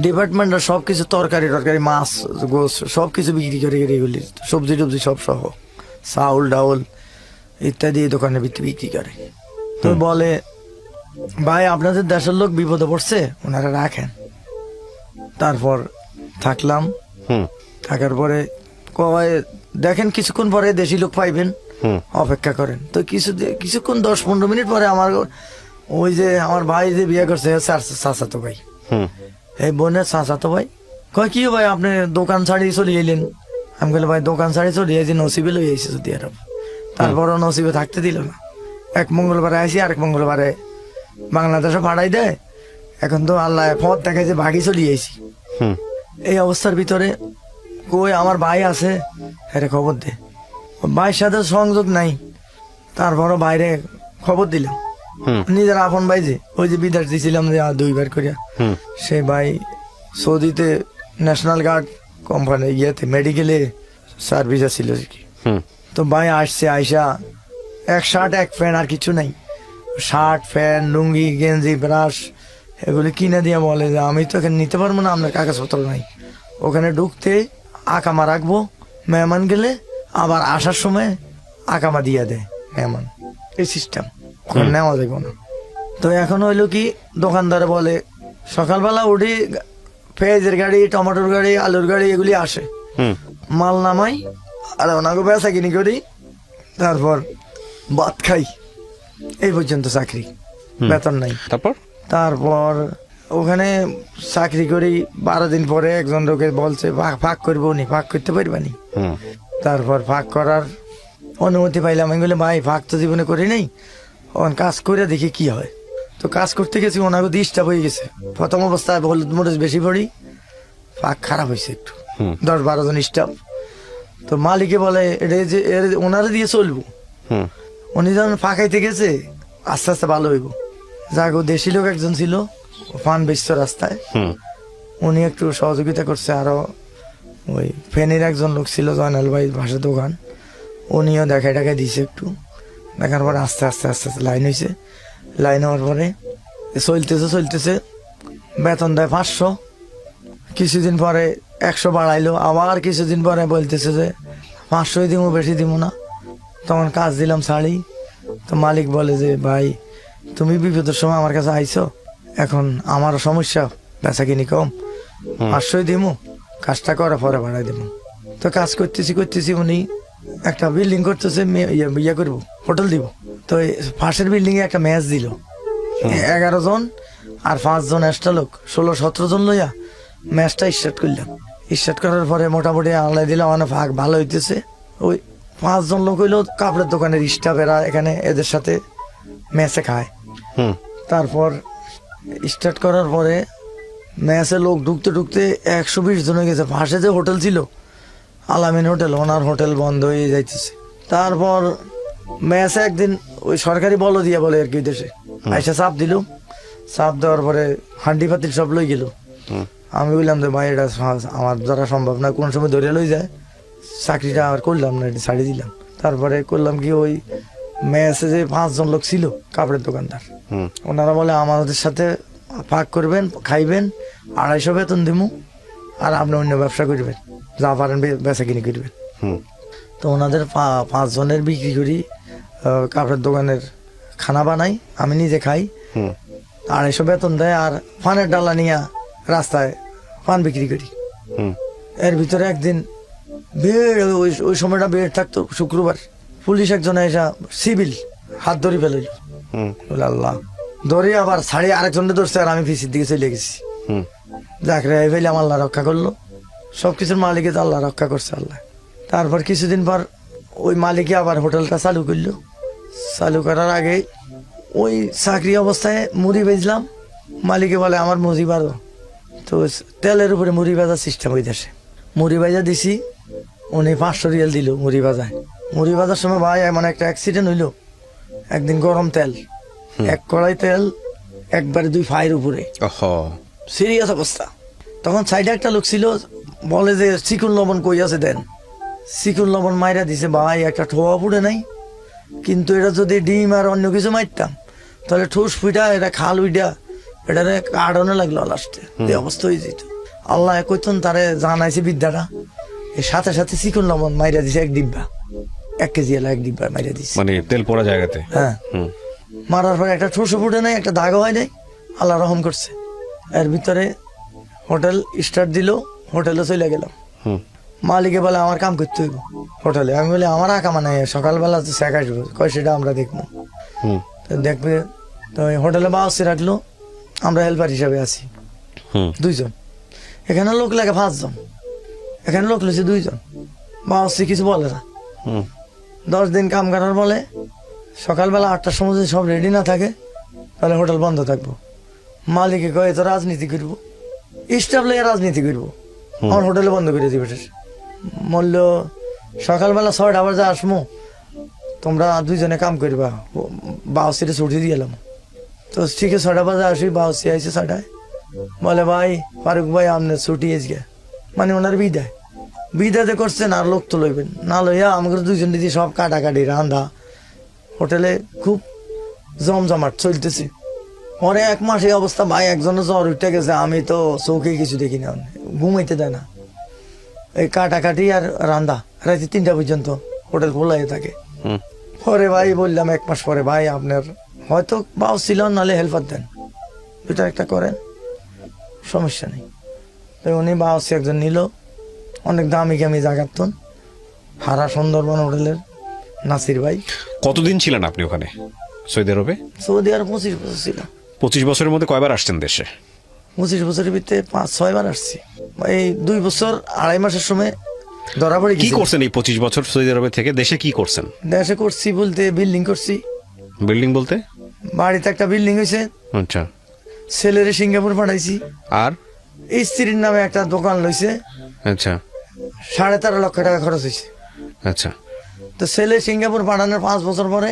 ডিপার্টমেন্টের সব কিছু তরকারি টরকারি মাছ গোস সব কিছু বিক্রি করে, এগুলি সবজি টবজি সব সহ, চাউল ডাউল ইত্যাদি এই দোকানের ভিত্তি বিক্রি করে। তো বলে ভাই আপনাদের দেশের লোক বিপদে পড়ছে, ওনারা রাখেন। তারপর থাকলাম, হুম। থাকার পরে কয় দেখেন কিছুক্ষণ পরে দেশি লোক পাইবেন, হুম। অপেক্ষা করেন। তো কিছুক্ষণ 10-15 মিনিট পরে আমার ওই যে আমার ভাই যে বিয়ে করছে চাচাতো ভাই, হুম। এই বোনের চাচাতো ভাই কয় কি ভাই আপনি দোকান ছাড়িয়ে চলে এলেন, আমি বলি ভাই দোকান ছাড়িয়ে চলে এসেছি, নসিবে লই আইসি যদি আর, তারপরও নসিবে থাকতে দিল না, এক মঙ্গলবারে আইসি, আরেক মঙ্গলবারে বাংলাদেশে ভাড়াই দেয়, এখন তো আল্লাহ পথ দেখাইছে ভাগি চলে আইসি। হুম। এই অবস্থার ভিতরে কই আমার ভাই আছে, হ্যাঁ খবর দে, ভাইয়ের সাথে সংযোগ নাই, তারপরও বাইরে খবর দিলাম, হুম। নিজের আপন ভাই যে ওই যে বিদেশ দিয়েছিলাম যে 2বার করিয়া, হুম। সেই ভাই সৌদিতে ন্যাশনাল গার্ড কোম্পানি ইয়েতে মেডিকেলে সার্ভিস ছিল আর কি। হুম। তো ভাই আসছে, আইসা এক শার্ট এক প্যান্ট আর কিছু নাই, শার্ট প্যান্ট লুঙ্গি গেঞ্জি ব্রাশ এগুলি কিনে দিয়ে বলে যে আমি তো এখানে নিতে পারবো না, আপনার কাগজপত্র নাই, ওখানে ঢুকতে আকামা রাখবো, মেহমান গেলে আবার আসার সময় আকামা দিয়ে দেয় মেহমান, এই সিস্টেম ওখানে নেওয়া যাবে না। তো এখন হইলো কি দোকানদারে বলে সকালবেলা উঠি পেঁয়াজের গাড়ি টমেটোর গাড়ি আলুর গাড়ি এগুলি আসে, হুম। মাল নামাই আর ওনাকে বেচা কিনি করি, তারপর ভাত খাই, এই পর্যন্ত চাকরি, বেতন নাই। তারপর ওখানে চাকরি করি, 12 দিন পরে একজন লোকে বলছে ভাগ করবো নি, ভাগ করতে পারবানি। হুম। তারপর ভাগ করার অনুমতি পাইলাম, আমি বলে ভাই ভাগ তো জীবনে করি নাই, ওখানে কাজ করে দেখি কি হয়। তো কাজ করতে গেছি, ওনাকে ডিস্টার্ব হয়ে গেছে, প্রথম অবস্থায় হলুদ মরিচ বেশি পড়ি, ভাগ খারাপ হয়েছে একটু, 10-12 জন স্টাফ। তো মালিকে বলে এটা যে ওনারে দিয়ে চলবো, হুম। উনি যখন ফাঁকাইতে গেছে আস্তে আস্তে ভালো হইব। যাক ও দেশি লোক একজন ছিল, পান বেচতো রাস্তায়, হুম। উনি একটু সহযোগিতা করছে। আরো ওই ফেনীর একজন লোক ছিল জয়নাল ভাই ভাষার দোকান, উনিও দেখাই টাকা দিয়েছে একটু, দেখার পরে আস্তে আস্তে আস্তে আস্তে লাইন হয়েছে। লাইন হওয়ার পরে চলতেছে বেতন দেয় 500, কিছুদিন পরে 100 বাড়াইলো, আবার কিছুদিন পরে বলতেছে যে 500 দিব, বেশি দিব না। তখন কাজ দিলাম ছাড়ি। তো মালিক বলে যে ভাই তুমি বিপদের সময় আমার কাছে আইছো, এখন আমারও সমস্যা, বেচা কিনি কম, 500 দিব, কাজটা করে পরে বাড়াই দিব। তো কাজ করতেছি উনি একটা বিল্ডিং করতেছে, ইয়ে করবো, হোটেল দিব। তো পাশের বিল্ডিং এ একটা ম্যাচ দিল, 11 জন আর 5 জন এক্সট্রা লোক, 16-17 জন লইয়া ম্যাচটা স্টার্ট করলাম। স্টার্ট করার পরে মোটামুটি আল্লাহ দিলাম, মানে ভাগ ভালো হইতেছে। ওই 5 জন লোক হইলো কাপড়ের দোকানের স্টাফ, এরা এখানে এদের সাথে ম্যাচে খায়। তারপর স্টার্ট করার পরে ম্যাচে লোক ঢুকতে 120 জন হয়ে গেছে। পাশে যে হোটেল ছিল আলামিন হোটেল, ওনার হোটেল বন্ধ হয়ে যাইতেছে। তারপর ম্যাচে একদিন ওই সরকারি বল দিয়া বলে আর কি দেশে আইসা চাপ দিল। চাপ দেওয়ার পরে হান্ডি পাতিল সব লই গেল। আমি বললাম যে ভাই এটা আমার দ্বারা সম্ভব না, কোন সময় ধরে লই যায়, চাকরিটা আর করলাম না, এটা ছাড়ি দিলাম। তারপরে করলাম কি, ওই ম্যাচে যে 5 জন লোক ছিল কাপড়ের দোকানদার, ওনারা বলে আমাদের সাথে ভাগ করবেন, খাইবেন, 250 বেতন দিমু, আর আপনি অন্য ব্যবসা করবেন, যা পারেন বেচা কিনি করবেন। তো ওনাদের 5 জনের বিক্রি করি, কাপড়ের দোকানের খানা বানাই, আমি নিজে খাই, 250 বেতন দেয়, আর পানের ডালা নিয়ে রাস্তায় পান বিক্রি করি। এর ভিতরে একদিন ভিড়, ওই সময়টা ভিড় থাকতো, শুক্রবার, পুলিশ একজন এসা সিভিল হাত ধরে ফেলিল। বলে আল্লাহ, ধরে আবার ছাড়ি আরেকজনে ধরছে, আর আমি পিছির দিকে চলে গেছি। যাক রে ফেলে আমার আল্লাহ রক্ষা করলো, সবকিছুর মালিকে তো আল্লাহ রক্ষা করছে আল্লাহ। তারপর কিছুদিন পর ওই মালিকে আবার হোটেলটা চালু করলো। চালু করার আগে ওই চাকরি অবস্থায় মুড়ি বেচলাম, মালিকে বলে আমার মুড়ি বাড়ো। তো তেলের উপরে মুড়ি ভাজার সিস্টেম হইতেছে, মুড়ি ভাজা দিছি, উনি 500 রিয়াল দিল মুড়ি ভাজায়। মুড়ি ভাজার সময় ভাই এমন একটা অ্যাক্সিডেন্ট হইলো, একদিন গরম তেল, 1 কড়াই তেল একবারে 2 ফায়ের উপরে, সিরিয়াস অবস্থা। তখন সাইডে একটা লোক ছিল, বলে যে চিকুন লবণ কই আছে দেন। চিকুন লবণ মাইরা দিছে ভাই, একটা ঠোয়া পুড়ে নাই, কিন্তু এটা যদি ডিম আর অন্য কিছু মারতাম তাহলে ঠোস ফুইটা, এটা খাল উইটা, এটা কাটানো লাগলো লাস্টে, এই অবস্থা হয়ে যেত। আল্লাহ কইতন তারে জানাইছে বিদ্যাটা, এর সাথে সাথে চিকুন লবণ মাইরা দিছে 1 ডিব্বা, 1 কেজি এলা 1 ডিব্বা মাইরা দিছে, মানে তেল পড়া জায়গাতে। হ্যাঁ, মারার পরে একটা ঠোসও ফুটে নাই, একটা দাগও হয় নাই, আল্লাহ রহম করছে। এর ভিতরে হোটেল স্টার্ট দিল, হোটেলে চলে গেলাম। মালিকে বলে আমার কাম করতে হইব হোটেলে। আমি বলি আমার কামা নাই, সকালবেলা তো শেখ আসবো, কয় সেটা আমরা দেখবো। তো দেখবে, তো হোটেলে বাসে রাখলো, আমরা হেল্পার হিসাবে আছি 2 জন, এখানে লোক লাগে 5 জন, এখানে লোক লেছে 2 জন। বাসে কিছু বলে না। 10 দিন কাম করার বলে সকালবেলা 8টার সময় যদি সব রেডি না থাকে তাহলে হোটেল বন্ধ থাকবো। মালিকে কয়ে তো রাজনীতি করবো, স্টাফ লেগে রাজনীতি করবো, আমার হোটেলে বন্ধ করে দিবে। বলল সকালবেলা 6টা বাজে আসমো, তোমরা 2 জনে কাম করবা, বাউসিটা ছুটি দিয়ে এলাম। তো ঠিক আছে 6টা বাজে আসি, বাউসি আইসে 6টায়, বলে ভাই ফারুক ভাই আপনার ছুটি এসে, মানে ওনার বিদায় করছেন, আর লোক তো লইবেন না, লইয়া আমাকে 2 জন দিদি সব কাটাকাটি রান্ধা, হোটেলে খুব জমজমাট চলতেছে। পরে 1 মাস এই অবস্থা ভাই, একজনের জ্বর উঠে গেছে, আমি তো চোখে কিছু দেখি না, ঘুমাইতে দেয় না, এই কাটাকাটি আর রান্দা, রাতে 3টা পর্যন্ত হোটেল খোলাই থাকে। পরে ভাই বললাম 1 মাস পরে, ভাই আপনার হয়তো বাউ ছিল, নাহলে হেল্পার দেন, এটা একটা করেন, সমস্যা নেই। তো উনি বাউসি একজন নিল, অনেক দামি জায়গাতন, হারা সুন্দরবন হোটেলের নাসির ভাই। কতদিন ছিলেন আপনি ওখানে সৌদি আরবে? সৌদি আরব 25 বছর ছিল। 25 বছরের মধ্যে কয়বার আসছেন দেশে? 25 বছরের ভিতরে 5-6 বার আসছি। এই 2 বছর 2.5 মাসের সময় ধরা পড়ে গেছি। কি করছেন এই 25 বছর সৌদি আরবে থেকে? দেশে কি করছেন? দেশে করছি বলতে বিল্ডিং করছি। বিল্ডিং বলতে? বাড়িতে একটা বিল্ডিং হয়েছে। আচ্ছা। ছেলেরে সিঙ্গাপুর পাঠাইছি। আর স্ত্রীর নামে একটা দোকান লইছে। আচ্ছা। 13.5 লক্ষ টাকা খরচ হয়েছে। আচ্ছা। তো ছেলে সিঙ্গাপুর পাঠানোর 5 বছর পরে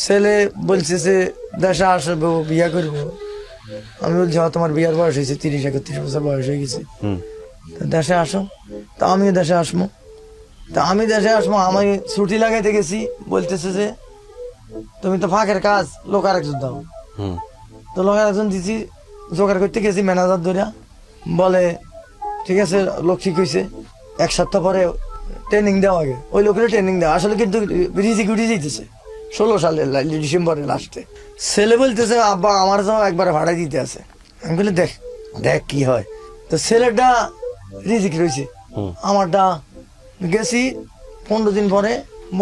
ছেলে বলছে যে দেশে আসবো, বিয়া করবো। আমি বলছি তোমার বিয়ার বয়স হয়েছে, 30-31 বছর বয়স হয়ে গেছে, দেশে আসো। তা আমিও দেশে আসবো। তা আমি দেশে আসবো, আমি ছুটি লাগাইতে গেছি, বলতেছে যে তুমি তো ফাঁকের কাজ, লোক আরেকজন দাও। তো লগে একজন দিছি, জোগাড় করতে গেছি ম্যানেজার ধরিয়া, বলে ঠিক আছে লোক ঠিক হয়েছে, 1 সপ্তাহ পরে ট্রেনিং দেওয়া আগে ওই লোকের ট্রেনিং দেওয়া, আসলে কিন্তু রিজিক উঠে যেতেছে 16 সালের ডিসেম্বরের লাস্টে। ছেলে বলতেছে আব্বা আমার যাও একবারে ভাড়া দিতে আছে। আমি বলি দেখ দেখ কি হয়। তো ছেলেটা রিজিক রয়েছে, আমারটা গেছি 15 দিন পরে,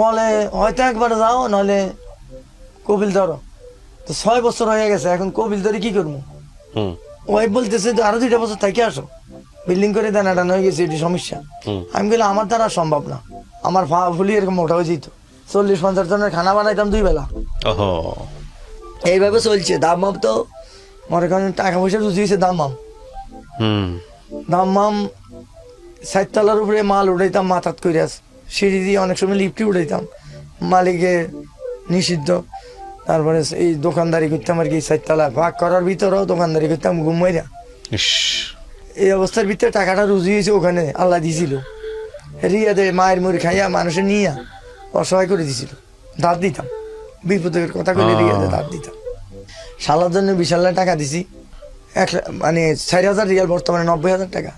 বলে হয়তো একবার যাও নাহলে কবিল ধরো। তো 6 বছর হয়ে গেছে, এখন কবিল ধরে কি করবো? ওই বলতেছে তো আরো 2টা বছর থাকি আসো, বিল্ডিং করে দেন এটা হয়ে গেছে, এটি সমস্যা। আমি বললাম আমার দ্বারা সম্ভব না, আমার ফুলি এরকম মোটা হয়ে যেত, 40-50 জনের খানা বানাইতাম 2 বেলা। এইভাবে চলছে। দাম তো মনে করেন টাকা পয়সা রুজিয়েছে দাম 7 তলার উপরে মাল উঠাইতাম মাথাত করে, সিঁড়ি দিয়ে অনেক সময় লিফটে উঠাইতাম, মালিকে নিষিদ্ধ। তারপরে এই দোকানদারি করতাম আর কি, 7 তলা ভাগ করার ভিতরেও দোকানদারি করতাম ঘুমাইরা। এই অবস্থার ভিতরে টাকাটা রুজি হয়েছে, ওখানে আল্লাহ দিছিল, রিয়াদে মায়ের মুড়ি খাইয়া মানুষের নিয়ে অসহায় করে দিছিল। ধার দিতাম, বিপদের কথা কইলে রিয়াদে ধার দিতাম। শালার জন্য 20 লাখ টাকা দিছি, মানে 4,000 রিয়াল, বর্তমানে 90,000 টাকা।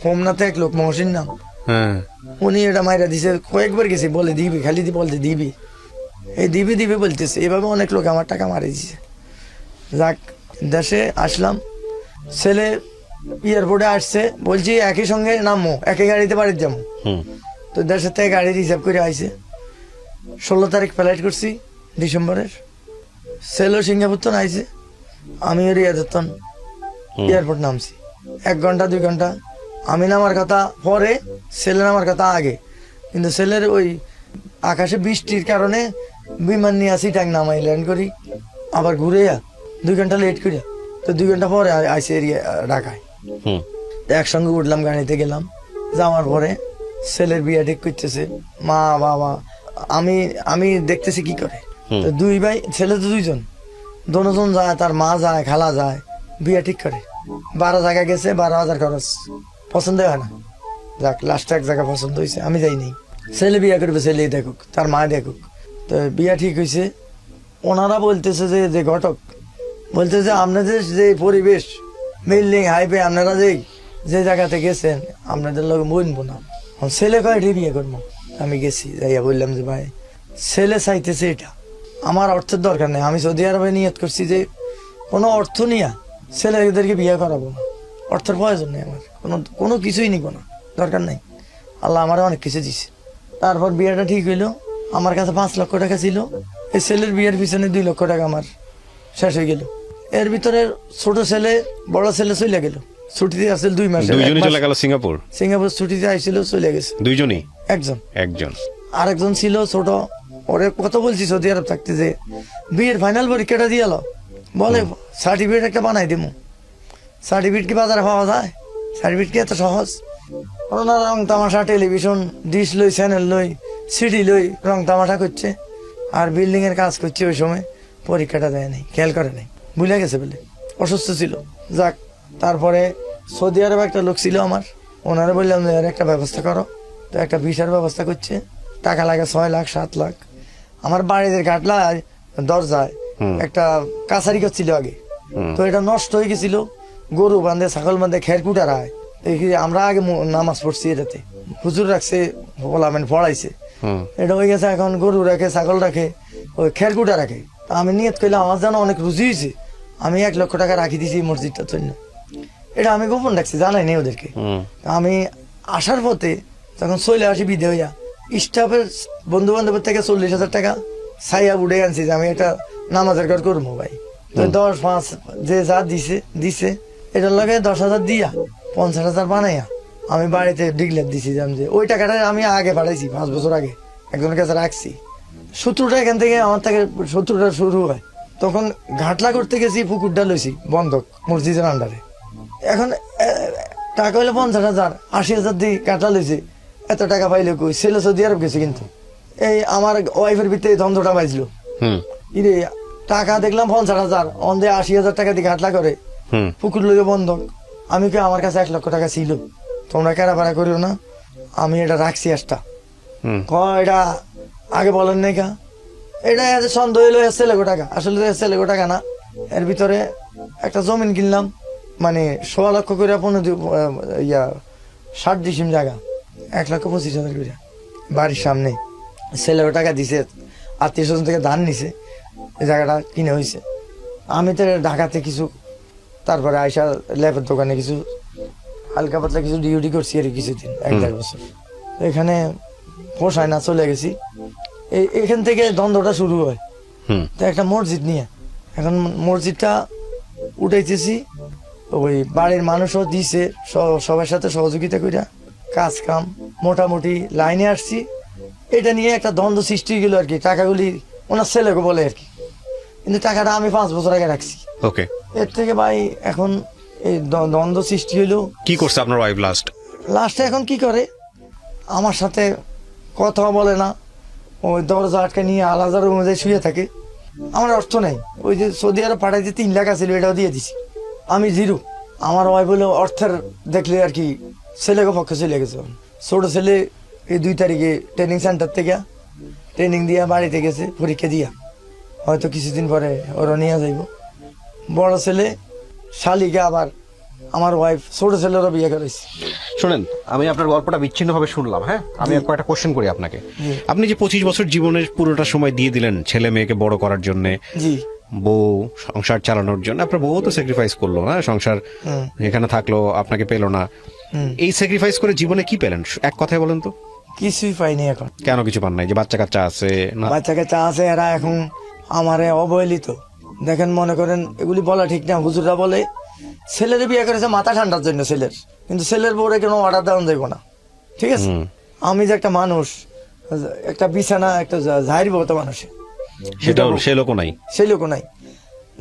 হোমনাথে এক লোক মহসিন নাম, উনি এটা মাইরা দিছে। কয়েকবার গেছি, বলে দিবি, খালি বলতে দিবি, এই দিবি দিবি বলতেছে। এভাবে অনেক লোক আমার টাকা মারে দিছে। যাক, দেশে আসলাম, ছেলে এয়ারপোর্টে আসছে, বলছি একই সঙ্গে নামবো, একই গাড়িতে বাড়িতে যাবো। তো দেশের থেকে গাড়ি রিজার্ভ করে আইছে। 16 তারিখ ফ্লাইট করছি ডিসেম্বরের। ছেলেও সিঙ্গাপুর তো আইছে, আমিও রিয়াদতন এয়ারপোর্ট নামছি। 1 ঘন্টা 2 ঘন্টা। আমি নামার কথা পরে, ছেলে নামার কথা আগে, কিন্তু ছেলের ওই আকাশে বৃষ্টির কারণে বিমান নিয়ে আসি, ট্যাঙ্ক নামাই ল্যান্ড করি, আবার ঘুরে 2 ঘন্টা লেট করি। তো 2 ঘন্টা পরে আইসে ঢাকায়। একসঙ্গে উঠলাম, গাড়িতে গেলাম। যাওয়ার পরে ছেলের বিয়ে ঠিক করতেছে মা বাবা, আমি দেখতেছি কি করে। তো 2 ভাই, ছেলে তো 2 জন, দোনোজন যায়, তার মা যায়, খালা যায়, বিয়ে ঠিক করে। 12 জায়গায় গেছে, 12,000 খরচ, পছন্দ হয় না। যাক, লাস্টে এক জায়গা পছন্দ হয়েছে, আমি যাইনি। ছেলে বিয়ে করবে, ছেলে দেখুক, তার মা দেখুক। তো বিয়ে ঠিক হয়েছে। ওনারা বলতেছে যে ঘটক বলতেছে আপনাদের যে পরিবেশ, বিল্ডিং হাইওয়ে, আপনারা যে জায়গাতে গেছেন, আপনাদের লোক বলবো না। ছেলে কয়টি বিয়ে করবো। আমি গেছি, যাইয়া বললাম যে ভাই ছেলে চাইতেছে এটা, আমার অর্থের দরকার নেই। আমি সৌদি আরবে নিয়ত করছি যে কোনো অর্থ নিয়ে ছেলেদেরকে বিয়ে করাবো না, অর্থের প্রয়োজন নেই আমার, কোনো কিছুই নিব না, দরকার নেই। আল্লাহ আমার অনেক কিছু দিছে। তারপর বিয়েটা ঠিক হইলো। আমার কাছে 5 লক্ষ টাকা ছিল। এই ছেলের বিয়ের পিছনে 2 লক্ষ টাকা আমার শেষ হয়ে গেল। এর ভিতরে ছোট ছেলে বড় ছেলে চলে গেল, ছুটিতে আসছিল 2 মাস। দুইজনই চলে গেল সিঙ্গাপুর। সিঙ্গাপুর ছুটিতে আইছিল, চলে গেছে। দুইজনই? একজন। আরেকজন ছিল ছোট, ওরে কত বলছি সৌদি আরব থাকতে যে বিয়ের ফাইনাল পরীক্ষাটা দিয়ে এলো, বলে সার্টিফিকেট একটা বানাই দেবো। সার্টিফিকেট কি বাজারে পাওয়া যায়? সার্টিফিকেট কি এত সহজ? ওনারা রং তামাশা, টেলিভিশন ডিশ লই, চ্যানেল লই, সিডি লই, রং তামাশা করছে আর বিল্ডিং এর কাজ করছে। ওই সময় পরীক্ষাটা দেয় নাই, খেয়াল করে নাই, ভুলে গেছে বলে, অসুস্থ ছিল। যাক, তারপরে সৌদি আরবে একটা লোক ছিল আমার, ওনারা বললাম যে আর একটা ব্যবস্থা করো। তো একটা ভিসার ব্যবস্থা করছে, টাকা লাগে 6 লাখ 7 লাখ। আমার বাড়িতে কাটলা দরজায় একটা কাছারি করছিল আগে, তো এটা নষ্ট হয়ে গেছিল। গরু বাঁধে, ছাগল বাঁধে, খের কুটা রায়। আমরা আগে নামাজ পড়ছি এটাতে, হুজুর রাখছে, পড়াইছে। এটা হয়ে গেছে, এখন গরু রাখে, ছাগল রাখে, ওই খের কুটা রাখে। তা আমি নিয়ত করলাম আমার যেন অনেক রুজি হয়েছে, আমি 1 লক্ষ টাকা রাখি দিয়েছি মসজিদটার জন্য। এটা আমি গোপন রাখছি, জানাই নি ওদেরকে। আমি আসার পথে যখন চলে আসি বিদে হইয়া, স্টাফের বন্ধু বান্ধবের থেকে 40,000 টাকা ছাইয়া উঠে আনছি যে আমি একটা নামাজের ঘর করবো ভাই। তো 10-5 যে যা দিছে এটার লগে 10,000 দিয়া 50,000 বানাইয়া আমি বাড়িতে ডিক্লেয়ার দিছি যে ওই টাকাটা আমি আগে পাঠাইছি, 5 বছর আগে একজনের কাছে রাখছি। শত্রুটা এখান থেকে আমার থেকে শত্রুটা শুরু হয়। তখন ঘাটলা করতে গেছি, পুকুরটা লইছি বন্ধক মসজিদের আন্ডারে। এখন টাকা হইলে 50,000, 80,000 দিয়ে কাটলা লইছি। এত টাকা পাইলে কই, ছেলে সৌদি আরব গেছে, কিন্তু এই আমার ওয়াইফের ভিতরে ধন্দটা পাইছিল। ইরে টাকা দেখলাম 50,000, অন্ধে 80,000 টাকা দিয়ে ঘাটলা করে, পুকুর লইয়ে বন্ধক। আমি কি আমার কাছে 1 লক্ষ টাকা ছিল, তোমরা কেনা ভাড়া করিও না, আমি এটা রাখছি একটা। এটা আগে বলেন নাই কা, এটা সন্দেহ হইলো 1 লক্ষ টাকা, আসলে 1 লক্ষ টাকা না। এর ভিতরে একটা জমিন কিনলাম, মানে 16 লক্ষ করে 60 ডিসিম জায়গা, 1,25,000 করে বাড়ির সামনে। ছেলেও টাকা দিছে, আত্মীয় স্বজন থেকে ধান নিছে, এই জায়গাটা কিনে হয়েছে। আমি তো ঢাকাতে কিছু, তারপরে আইসা ল্যাপের দোকানে কিছু হালকা পাতলা কিছু ডিউটি করছি আর কিছুদিন, 1-1.5 বছর। তো এখানে পোষায় না, চলে গেছি। এখান থেকে দ্বন্দ্বটা শুরু হয়। তো একটা মসজিদ নিয়ে, এখন মসজিদটা উঠাইতেছি, ওই বাড়ির মানুষও দিছে, সবার সাথে সহযোগিতা করিয়া কাজ কাম মোটামুটি লাইনে আসছি। এটা নিয়ে একটা দ্বন্দ্ব সৃষ্টি হয়ে গেল আর কি। টাকাগুলি ওনার ছেলেকে বলে আর কি, কিন্তু টাকাটা আমি 5 বছর আগে রাখছি। ওকে, এর থেকে ভাই এখন এই দ্বন্দ্ব সৃষ্টি হইলো। কি করছে আপনার ওয়াইফ লাস্টে এখন কি করে, আমার সাথে কথা বলে না, ওই দরজা আটকে নিয়ে আলাদা রুমে শুয়ে থাকে। আমার অর্থ নেই, ওই যে সৌদি আরব পাঠাইতে 3 লাখ আছিল, এটাও দিয়ে দিছি। আমি জিরো। আমার ওয়াইফ বলে অর্থের দেখলে আর কি ছেলেকে পক্ষে চলে গেছে। ছোট ছেলে এই 2 তারিখে ট্রেনিং সেন্টার থেকে ট্রেনিং দিয়া বাড়িতে গেছে পরীক্ষা দিয়া, হয়তো কিছুদিন পরে ওরা নিয়ে যাইব। বড় ছেলে শালিকে আবার আমার ওয়াইফ ছোট ছেলেরও বিয়ে করেছে। শোনেন, আমি আপনার গল্পটা বিচ্ছিন্নভাবে শুনলাম। হ্যাঁ, আমি কয়েকটা কোশ্চেন করি আপনাকে। আপনি যে 25 বছর জীবনের পুরোটা সময় দিয়ে দিলেন ছেলে মেয়েকে বড় করার জন্য, জি, বউ সংসার চালানোর জন্য, আপনার বউ তো স্যাক্রিফাইস করলো না, সংসার এখানে থাকলো, আপনাকে পেলো না। এই স্যাক্রিফাইস করে জীবনে কি পেলেন এক কথায় বলেন তো? কিছুই পাইনি এখন। কেন কিছু পান নাই? যে বাচ্চা কাচ্চা আছে না? বাচ্চা কাচ্চা আছে, এরা এখন আমারে অবহেলিত দেখেন। মনে করেন এগুলি বলা ঠিক না, হুজুররা বলে ছেলের বিয়ে করেছে মাথা ঠান্ডার জন্য ছেলের, কিন্তু ছেলের বউরে কোনো অর্ডার দেওয়া যাইব না, ঠিক আছে? আমি যে একটা মানুষ, একটা বিছানা একটা ঝাড়িব তো মানুষে, সেটাও সে লোক নাই, সেই লোক নাই।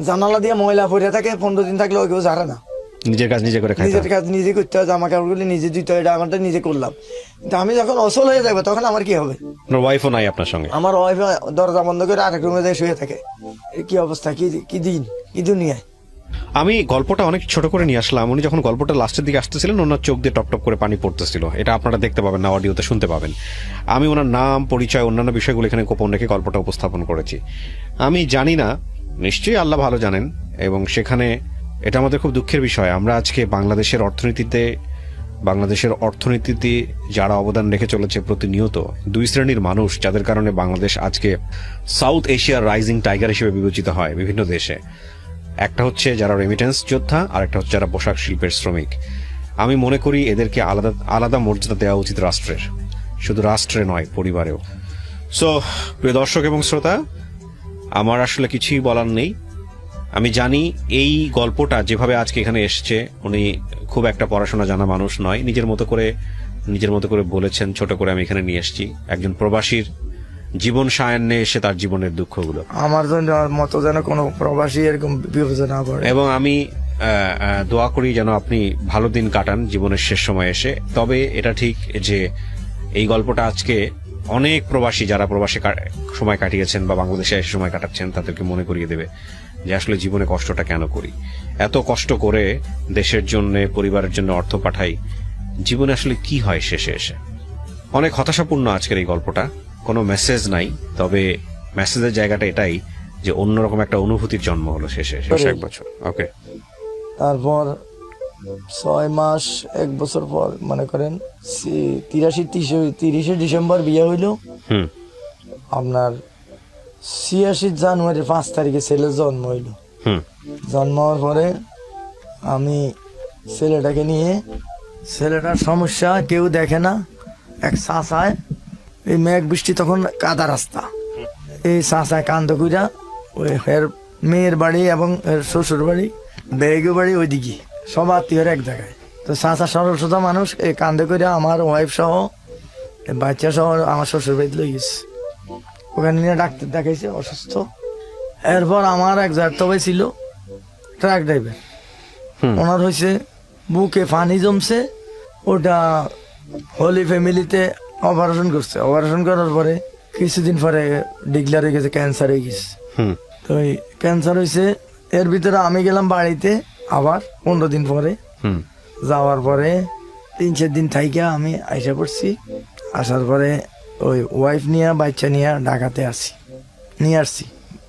জানালা দিয়ে ময়লা পড়ে থাকে, 15 দিন থাকলে কেউ ঝাড়ে না। নিজের কাজ নিজে করে খায়, নিজের কাজ নিজে করতে হয়, জামা কাপড়গুলি নিজে ধুতে হয়, এটা আমারটা নিজে করলাম। কিন্তু আমি যখন অসল হয়ে যাবো তখন আমার কি হবে? আপনার ওয়াইফও নাই আপনার সঙ্গে? আমার ওয়াইফ দরজা বন্ধ করে আরেক রুমে যায় শুয়ে থাকে। কি অবস্থা, কি দিন, কি দুনিয়ায়। আমি গল্পটা অনেক ছোট করে নিয়ে আসলাম। উনি যখন গল্পটা লাস্টের দিকে আসতেছিলেন, ওনার চোখ দিয়ে টপ টপ করে পানি পড়তেছিল। এটা আপনারা দেখতে পাবেন না, অডিওতে শুনতে পাবেন। আমি ওনার নাম, পরিচয়, অন্যান্য বিষয়গুলো এখানে গোপন রেখে গল্পটা উপস্থাপন করেছি। আমি জানি না, নিশ্চয়ই আল্লাহ ভালো জানেন, এবং সেখানে এটা আমাদের খুব দুঃখের বিষয়। আমরা আজকে বাংলাদেশের অর্থনীতিতে যারা অবদান রেখে চলেছে প্রতিনিয়ত, 2 শ্রেণীর মানুষ যাদের কারণে বাংলাদেশ আজকে সাউথ এশিয়ার রাইজিং টাইগার হিসেবে বিবেচিত হয় বিভিন্ন দেশে। একটা হচ্ছে যারা রেমিটেন্স যোদ্ধা, আর একটা হচ্ছে যারা পোশাক শিল্পের শ্রমিক। আমি মনে করি এদেরকে আলাদা আলাদা মর্যাদা দেওয়া উচিত রাষ্ট্রের, শুধু রাষ্ট্রে নয়, পরিবারেও। সো প্রিয় দর্শক এবং শ্রোতা, আমার আসলে কিছুই বলার নেই। আমি জানি এই গল্পটা যেভাবে আজকে এখানে এসছে, উনি খুব একটা পড়াশোনা জানা মানুষ নয়, নিজের মতো করে বলেছেন, ছোট করে আমি এখানে নিয়ে এসেছি একজন প্রবাসীর জীবন সায়ান্নে এসে তার জীবনের দুঃখগুলো। আমার মতো যেন কোনো প্রবাসী এরকম বিপদে না পড়ে, এবং আমি দোয়া করি যেন আপনি ভালো দিন কাটান জীবনের শেষ সময় এসে। তবে এটা ঠিক যে এই গল্পটা আজকে অনেক প্রবাসী যারা প্রবাসে সময় কাটিয়েছেন বা বাংলাদেশে এসে সময় কাটাচ্ছেন তাদেরকে মনে করিয়ে দেবে যে আসলে জীবনে কষ্টটা কেন করি। এত কষ্ট করে দেশের জন্য, পরিবারের জন্য অর্থ পাঠাই, জীবনে আসলে কি হয় শেষে এসে। অনেক হতাশাপূর্ণ আজকের এই গল্পটা। কোনো মেসেজ নাই, তবে মেসেজের জায়গাটা এটাই যে অন্যরকম একটা অনুভূতির জন্ম হলো শেষে 1 বছর। ওকে, তারপর 6 মাস 1 বছর পর মনে করেন 30 ডিসেম্বর বিয়ে হইল। আপনার 86 জানুয়ারি 5 তারিখে ছেলের জন্ম হইল। জন্ম হওয়ার পরে আমি ছেলেটাকে নিয়ে, ছেলেটার সমস্যা কেউ দেখে না, এক চাষায়, এই মেঘ বৃষ্টি তখন কাদা রাস্তা, এই চাষায় কান্দ কইরা ওই এর মেয়ের বাড়ি এবং এর শ্বশুর বাড়ি, বেগু বাড়ি ওইদিকে, সব আত্মীয়র এক জায়গায়। তো চাষা সরল সোজা মানুষ, এই কান্দে করে আমার ওয়াইফ সহ বাচ্চা সহ আমার শ্বশুর বাড়িতে লই গেছে। ওখানে নিয়ে ডাক্তার দেখাইছে, অসুস্থ। এরপর আমার এক জায়গা ভাই ছিল ট্রাক ড্রাইভার, ওনার হয়েছে বুকে পানি জমছে, ওটা হোলি ফ্যামিলিতে অপারেশন করছে। অপারেশন করার পরে কিছুদিন পরে ডিক্লেয়ার হয়ে গেছে ক্যান্সার হয়ে গেছে। তো এই ক্যান্সার হয়েছে, এর ভিতরে আমি গেলাম বাড়িতে আবার 15 দিন পরে। যাওয়ার পরে 3-4 দিন থাইকা আমি আইসা পড়ছি। আসার পরে ওই ওয়াইফ নিয়ে বাচ্চা নিয়ে ঢাকাতে নিয়ে আসছি।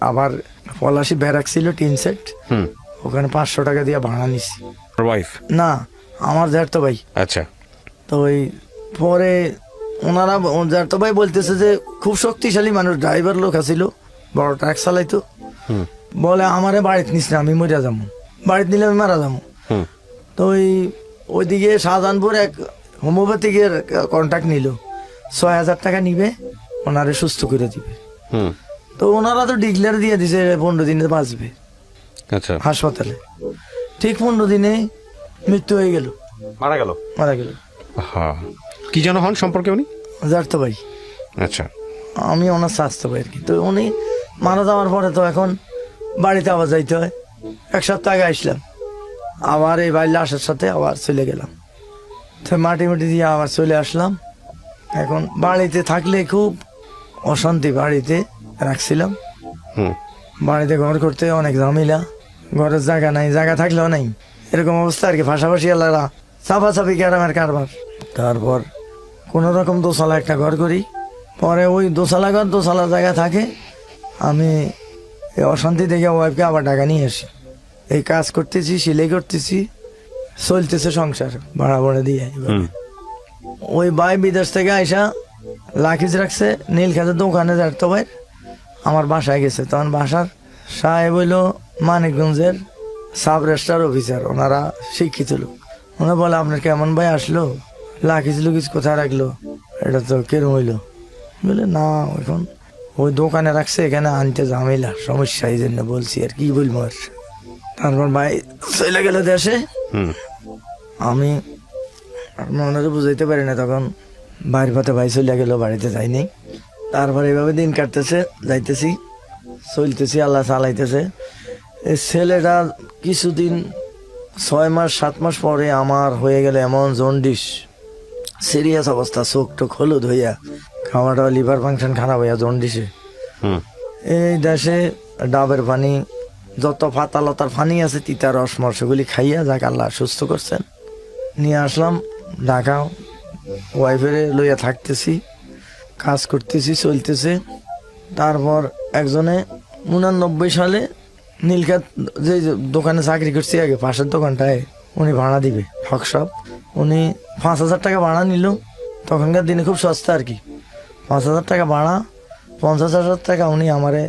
আবার পলাশি ব্যারাক ছিল, টিন সেট, ওখানে 500 টাকা দিয়ে ভাড়া নিছি। ওয়াইফ? না, আমার জ্যাঠতো ভাই। আচ্ছা। তো ওই পরে ওনারা জ্যাঠতো ভাই বলতেছে যে খুব শক্তিশালী মানুষ, ড্রাইভার লোক আছিল, বড় ট্রাক চালাইতো। বলে আমারে বাড়িতে নিস না, আমি মরিয়া যাবো, বাড়িতে নিলে আমি মারা যাবো। তো ওইদিকে শাহজাহানপুর এক হোমিওপ্যাথিকের কন্ট্যাক্ট নিল, 6,000 টাকা নিবে, ওনারে সুস্থ করে দিবে। তো ওনারা তো ডিক্লেয়ার দিয়ে দিছে 15 দিনে বাঁচবে। আচ্ছা। হাসপাতালে ঠিক 15 দিনে মৃত্যু হয়ে গেল, মারা গেল। হ্যাঁ, কি যেন হন সম্পর্কে উনি? জ্যাঠতো ভাই। আচ্ছা। আমি ওনার স্বাস্থ্য ভাই আর কি। তো উনি মারা যাওয়ার পরে তো এখন বাড়িতে আবার যাইতে হয়। 1 সপ্তাহ আগে আসলাম, আবার এই বাইরে আসার সাথে আবার চলে গেলাম। তো মাটি দিয়ে আবার চলে আসলাম। এখন বাড়িতে থাকলে খুব অশান্তি, বাড়িতে রাখছিলাম। বাড়িতে ঘর করতে অনেক ঝামেলা, ঘরের জায়গা নাই, জায়গা থাকলেও নাই, এরকম অবস্থা আর কি। পাশাপাশি এলাকা চাপাচাপি গ্রামের কারবার। তারপর কোনো রকম দোতলা একটা ঘর করি, পরে ওই দোতলা ঘর দোতলা জায়গা থাকে। আমি এই অশান্তি দেখে ওয়াইফকে আবার টাকা নিয়ে আসি, এই কাজ করতেছি, সেলাই করতেছি, চলতেছে সংসার ভাড়া ভাড়া দিয়ে। ওই ভাই বিদেশ থেকে আইসা লাখিজ রাখছে নীলখাতের দোকানে, যাইতো ভাই আমার বাসায় গেছে। তখন বাসার সাহেব হইল মানিকগঞ্জের সাব রেজিস্ট্রার অফিসার, ওনারা শিক্ষিত লোক। ওনারা বলে আপনার কেমন ভাই আসলো, লাখিজ লুকিজ কোথায় রাখলো, এটা তো কেরম হইলো? বলে না, এখন ওই দোকানে রাখছে, এখানে আনতে ঝামেলা, সমস্যা, এই জন্য বলছি আর কি বলবো। আর তারপর ভাই চলে গেল দেশে। আমি ওনাকে বুঝাইতে পারি না, তখন বাইরের পথে ভাই চলে গেল, বাড়িতে যাইনি। তারপর এইভাবে দিন কাটতেছে, যাইতেছি, চলতেছি, আল্লাহ চালাইতেছে। এই ছেলেটা কিছুদিন 6 মাস 7 মাস পরে আমার হয়ে গেল এমন জন্ডিস, সিরিয়াস অবস্থা, চোখ টোক হলুদ হইয়া, খাওয়া টাওয়া লিভার ফাংশন খারাপ হইয়া জন্ডিসে। এই দেশে ডাবের পানি, যত পাতালতার পানি আছে, তিতা রস মর, সেগুলি খাইয়া যাক আল্লাহ সুস্থ করছেন। নিয়ে আসলাম ঢাকা, ওয়াইফের লইয়া থাকতেছি, কাজ করতেছি, চলতেছে। তারপর একজনে 89 সালে নীলখাত যে দোকানে চাকরি করছি আগে, পাশের দোকানটায় উনি ভাড়া দিবে হকসব, উনি 5,000 টাকা ভাড়া নিল। তখনকার দিনে খুব সস্তা আর কি, 5,000 টাকা ভাড়া, 50,000 টাকা উনি আমারে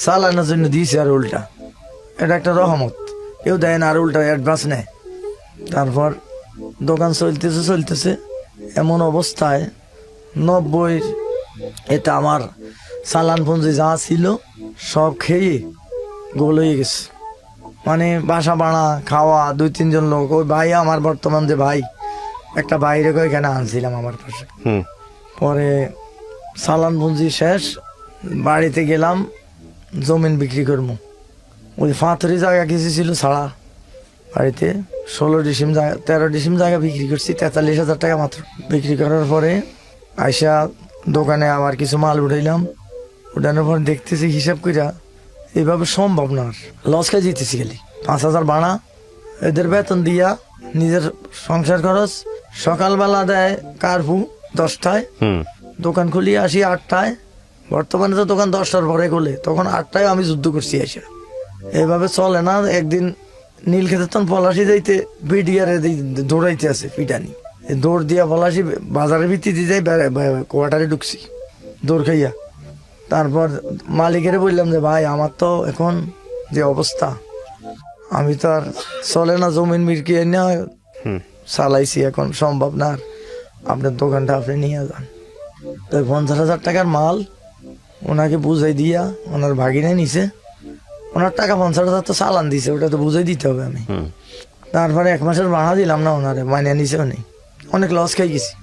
চালানোর জন্য দিয়েছে। আর উল্টা এটা একটা রহমত, কেউ দেয় না, আর উল্টা অ্যাডভান্স নেয়। তারপর দোকান চলতেছে এমন অবস্থায় 90 এটা আমার চালান পুঁজি যা ছিল সব খেয়ে গোল হয়ে গেছে। মানে বাসা ভাড়া, খাওয়া, 2-3 জন লোক, ওই ভাই আমার বর্তমান যে ভাই, একটা বাইরে এখানে আনছিলাম আমার পাশে। পরে চালান পুঁজি শেষ, বাড়িতে গেলাম, জমিন বিক্রি করবো। ওই 5 জায়গা কিছু ছিল ছাড়া, বাড়িতে 16 ডিসিম জায়গা, 13 ডিসিম জায়গা বিক্রি করছি, 43,000 টাকা মাত্র। বিক্রি করার পরে আইসা দোকানে আবার কিছু মাল উঠাইলাম, উঠানোর পর দেখতেছি হিসাব কইরা এইভাবে সম্ভব না, লস খাই যেতেছি। খালি 5,000 ভাড়া, এদের বেতন দিয়া নিজের সংসার খরচ, সকালবেলা দেয় কারফু 10টায়, দোকান খুলি আসি 8টায়। বর্তমানে তো দোকান 10টার পরে খোলে, তখন 8টায় আমি যুদ্ধ করছি এসে। এইভাবে চলে না। একদিন নীলক্ষেতের তখন পলাশি যাইতে বিডিআরে দৌড়াইতে আছে পিটানি, দৌড় দিয়া পলাশি বাজারের ভিত্তিতে যাই, কোয়ার্টারে ঢুকছি দৌড় খাইয়া। তারপর মালিকের বললাম যে ভাই আমার তো এখন যে অবস্থা, আমি তো আর চলে না, জমিন মিরকি না চালাইছি, এখন সম্ভব না, আপনার দোকানটা আপনি নিয়ে যান। তো 50,000 টাকার মাল ওনাকে বুঝাই দিয়া, ওনার ভাগিনাই নিছে, ওনার টাকা 50,000 তো চালান দিছে, ওটা তো বুঝাই দিতে হবে আমি। তারপরে 1 মাসের ভাড়া দিলাম না, ওনারে মাইনে নিছেও নেই, অনেক লস খাই গেছি।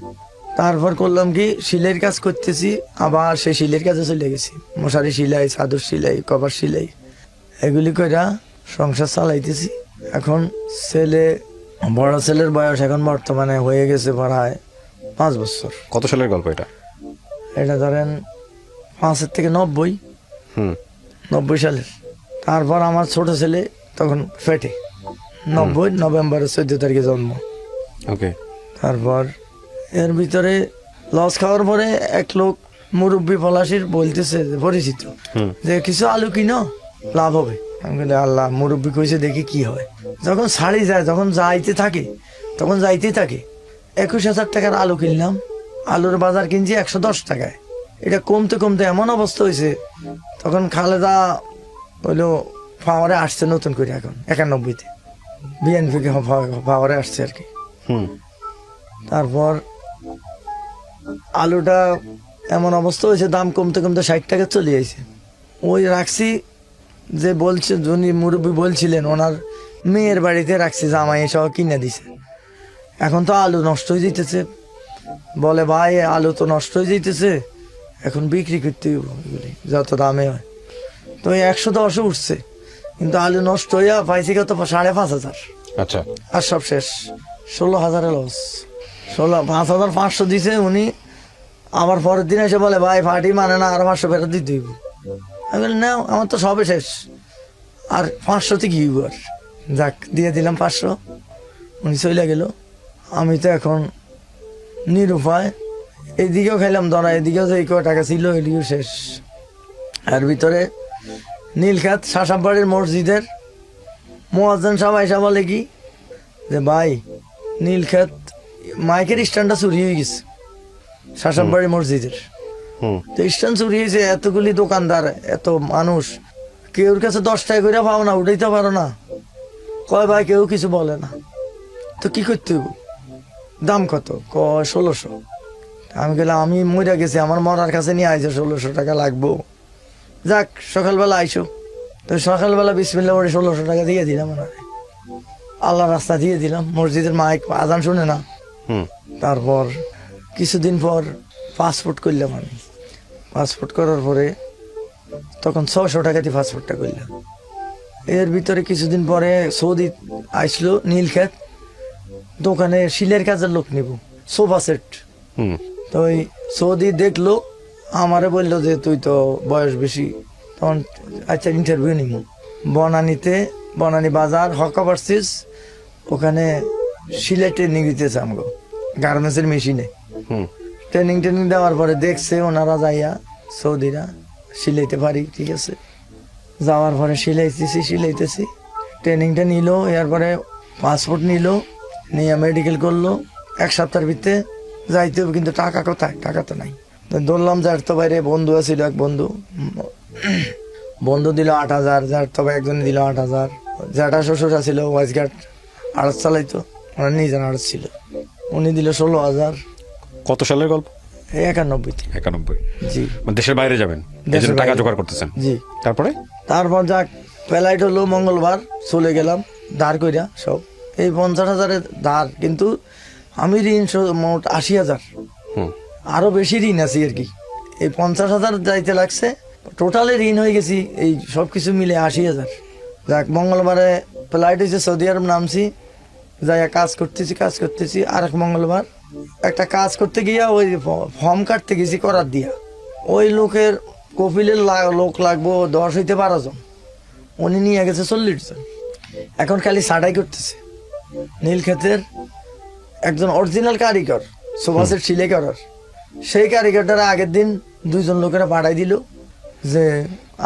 তারপর করলাম কি, সিলাইয়ের কাজ করতেছি, আবার সেই সিলাইয়ের কাজে চলে গেছি, মশারি সিলাই, চাদর সিলাই, কভার সিলাই, এগুলি কইরা সংসার চালাইতেছি। এখন বড় ছেলের বয়স এখন বর্তমানে হয়ে গেছে প্রায় 5 বছর। কত সালের গল্প এটা? এটা ধরেন 5 থেকে 90 সালের। তারপর আমার ছোট ছেলে তখন ফেটে, 90 নভেম্বরের 14 তারিখে জন্ম। ওকে। তারপর এর ভিতরে লস খাওয়ার পরে এক লোক মুরব্বী পলাশির বলতেছে, পরিচিত, যে কিছু আলু কিনো লাভ হবে। আমি বলি আল্লাহ, মুরব্বী কইছে দেখি কি হয়। যখন ছাড়ি যায়, যখন যাইতে থাকে, তখন যাইতেই থাকে। 21,000 টাকার আলু কিনলাম, আলুর বাজার কিনছি 110 টাকায়। এটা কমতে কমতে এমন অবস্থা হয়েছে, তখন খালেদা হইলো পাওয়ারে আসছে নতুন করে, এখন 91-তে বিএনপি পাওয়ারে আসছে আর কি। তারপর আলুটা এমন অবস্থা হয়েছে, দাম কমতে কমতে 60 টাকা চলে যাইছে। ওই রাখছি, যে বলছে যিনি মুরব্বী বলছিলেন, ওনার মেয়ের বাড়িতে রাখছি, জামাই সহ কিনে দিছে। এখন তো আলু নষ্ট হয়ে যেতেছে, বলে ভাই আলু তো নষ্ট হয়ে যেতেছে, এখন বিক্রি করতে হইব এগুলি যত দামে হয়। তো 110 উঠছে, কিন্তু আলু নষ্ট হইয়া পাইছি কত 5,500। আচ্ছা, আর সব শেষ, 16,000 লস। 5,500 দিছে উনি। আবার পরের দিন এসে বলে ভাই পার্টি মানে না, আর 500 ফেরত দিতে হইব। আমি বলি না, আমার তো সবে শেষ, আর 500তে কি হইব। আর যাক, দিয়ে দিলাম 500, উনি চলে গেল। আমি তো এখন নিরুপায়, এদিকেও খাইলাম ধরা, এদিকেও যে কয় টাকা ছিল এদিকেও শেষ। আর ভিতরে নীলখাত শাসাবাড়ির মসজিদের মুয়াজ্জিন সাহেব আইসা বলে কি, যে ভাই নীলখাত মাইকের স্ট্যান্ডটা চুরি হয়ে গেছে শাসাবাড়ি মসজিদের। তো স্ট্যান্ড চুরি হয়েছে, এতগুলি দোকানদার, এত মানুষ, কেউর কাছে 10 টাকা করে পাও না, উঠাইতে পারো না। কয় ভাই কেউ কিছু বলে না, তো কি করতে হইব, দাম কত? কয় 1600। আমি গেলাম, আমি মরে গেছি, আমার মরার কাছে নিয়ে আইছে, 1600 টাকা লাগবো। যাক, সকালবেলা আইসো। তো সকালবেলা বিসমিল্লাহ বলে 1600 টাকা দিয়ে দিলাম ওনারে, আল্লাহ রাস্তা দিয়ে দিলাম। মসজিদের মাইক আজান শুনে না। তারপর কিছুদিন পর পাসপোর্ট করলাম আমি। পাসপোর্ট করার পরে তখন 600 টাকা দিয়ে পাসপোর্টটা করলাম। এর ভিতরে কিছুদিন পরে সৌদি আসলো নীলক্ষেত, দোকানে শিলের কাজের লোক নিব, সোফা সেট। তো ওই সৌদি দেখলো, আমারে বললো যে তুই তো বয়স বেশি, তখন আচ্ছা ইন্টারভিউ নিব। বনানী বাজার হকা পারছিস, ওখানে শিলের ট্রেনিং দিতেছে আমাকে, গার্মেন্টসের মেশিনে। ট্রেনিং দেওয়ার পরে দেখছে ওনারা যাইয়া, সৌদিরা, সিলাইতে পারি, ঠিক আছে। যাওয়ার পরে সিলাইতেছি। ট্রেনিংটা নিল, এরপরে পাসপোর্ট নিল, নিয়ে মেডিকেল করলো। 1 সপ্তাহের ভিতরে যাইতে হবে, কিন্তু টাকা কোথায়? টাকা তো নাই। ধরলাম যার তো বাইরে বন্ধু ছিল, এক বন্ধু দিল 8,000, যার তবে একজনে দিল 8,000। যাটা শ্বশুর ছিল ওয়াইস গার্ড, আড়ত চালাইতো, ওনার নিজের আড়ত ছিল, উনি দিল 16,000। কত সালের গল্প? 91-তে। 91। জি। মানে দেশের বাইরে যাবেন, দেশের টাকা বাইরে। জোগাড় করতেছেন। জি। তারপর যাক, ফ্লাইট হলো মঙ্গলবার, চলে গেলাম ধার কইরা সব। এই 50,000 ধার, কিন্তু আমি ঋণ মোট 80,000, আরো বেশি ঋণ আছি আর কি। এই 50,000 যাইতে লাগছে, টোটালে ঋণ হয়ে গেছি এই সবকিছু মিলে 80,000। যাক, মঙ্গলবারে ফ্লাইট হয়েছে, সৌদি আরব নামছি, যাইয়া কাজ করতেছি। আর এক মঙ্গলবার একটা কাজ করতে গিয়া ওই ফর্ম কাটতে গেছি করার দিয়া, ওই লোকের কপিলের লোক লাগবো 10 হইতে 12 জন, উনি নিয়ে গেছে 40 জন। এখন খালি ছাঁটাই করতেছে। নীলক্ষেতের একজন অরিজিনাল কারিগর, সোফাসেট সিলাই করার, সেই কারিগরটারা আগের দিন 2 জন লোকেরা পাঠাই দিল, যে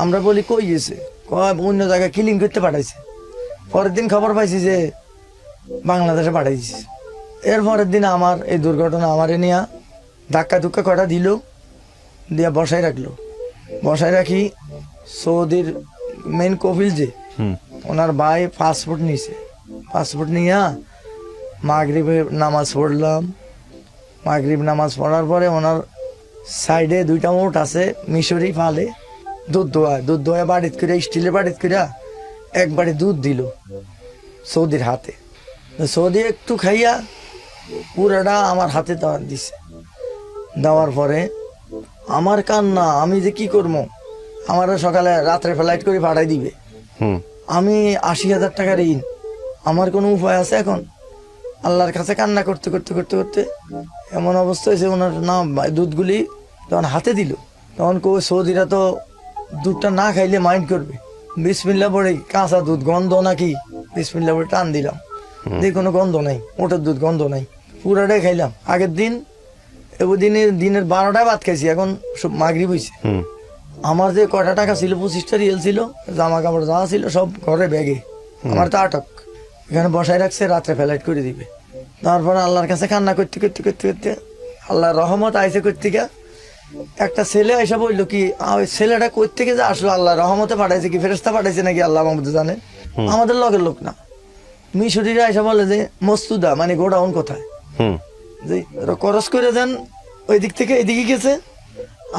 আমরা বলি কই গেছে, অন্য জায়গায় ক্লিন করতে পাঠাইছে। পরের দিন খবর পাইছি যে বাংলাদেশে পাঠাই দিছে। এর পরের দিন আমার এই দুর্ঘটনা, আমারে নিয়ে ধাক্কা কটা দিল, দিয়া বসাই রাখি। সৌদির মেন কপিল যে, ওনার ভাই পাসপোর্ট নিছে, পাসপোর্ট নিয়ে মাগরিবের নামাজ পড়লাম। মাগরিব নামাজ পড়ার পরে ওনার সাইডে 2টা মোট আছে, মিশরি ফালে দুধ দোয়া বাড়িত করে, স্টিলের বাড়িত করে একবারে দুধ দিল সৌদির হাতে। সৌদি একটু খাইয়া পুরাটা আমার হাতে দিছে। দেওয়ার পরে আমার কান্না, আমি যে কি করবো, আমার সকালে রাত্রে ফ্লাইট করে পাঠাই দিবে, আমি 80,000 টাকা ঋণ, আমার কোনো উপায় আছে এখন? আল্লাহর কাছে কান্না করতে এমন অবস্থা হয়েছে, ওনার নাম দুধগুলি তখন হাতে দিল, তখন সৌদিরা তো দুধটা না খাইলে মাইন্ড করবে। বিসমিল্লাহ পড়ে, কাঁচা দুধ, গন্ধ নাকি, বিসমিল্লাহ পড়ে টান দিলাম, দেখি কোনো গন্ধ নাই, ওটার দুধ গন্ধ নাই, পুরাটাই খাইলাম। আগের দিন দিনের 12টায় ভাত খাইছি, এখন সব মাগরিব হয়েছে, আমার যে কটা টাকা ছিল 25টা রিয়েল ছিল, জামা কাপড় যা ছিল সব ঘরে ব্যাগে, আমার তো আটক, এখানে বসায় রাখছে, রাত্রে ফ্লাইট করে দিবে। তারপর আল্লাহর কাছে কান্না করতে করতে করতে করতে আল্লাহর রহমত আইসে করতে গিয়া একটা ছেলে এসে বললো কি ওই ছেলেটা কই থেকে যে আসলো, আল্লাহ রহমতে পাঠাইছে কি ফেরেশতা পাঠাইছে নাকি আল্লাহ মাহমুদ জানে, আমাদের লগের লোক না। মিশরীরা এসে বলে যে মস্তুদা মানে গোডাউন কোথায়, যে করস করে দেন, ওই দিক থেকে এদিকে গেছে।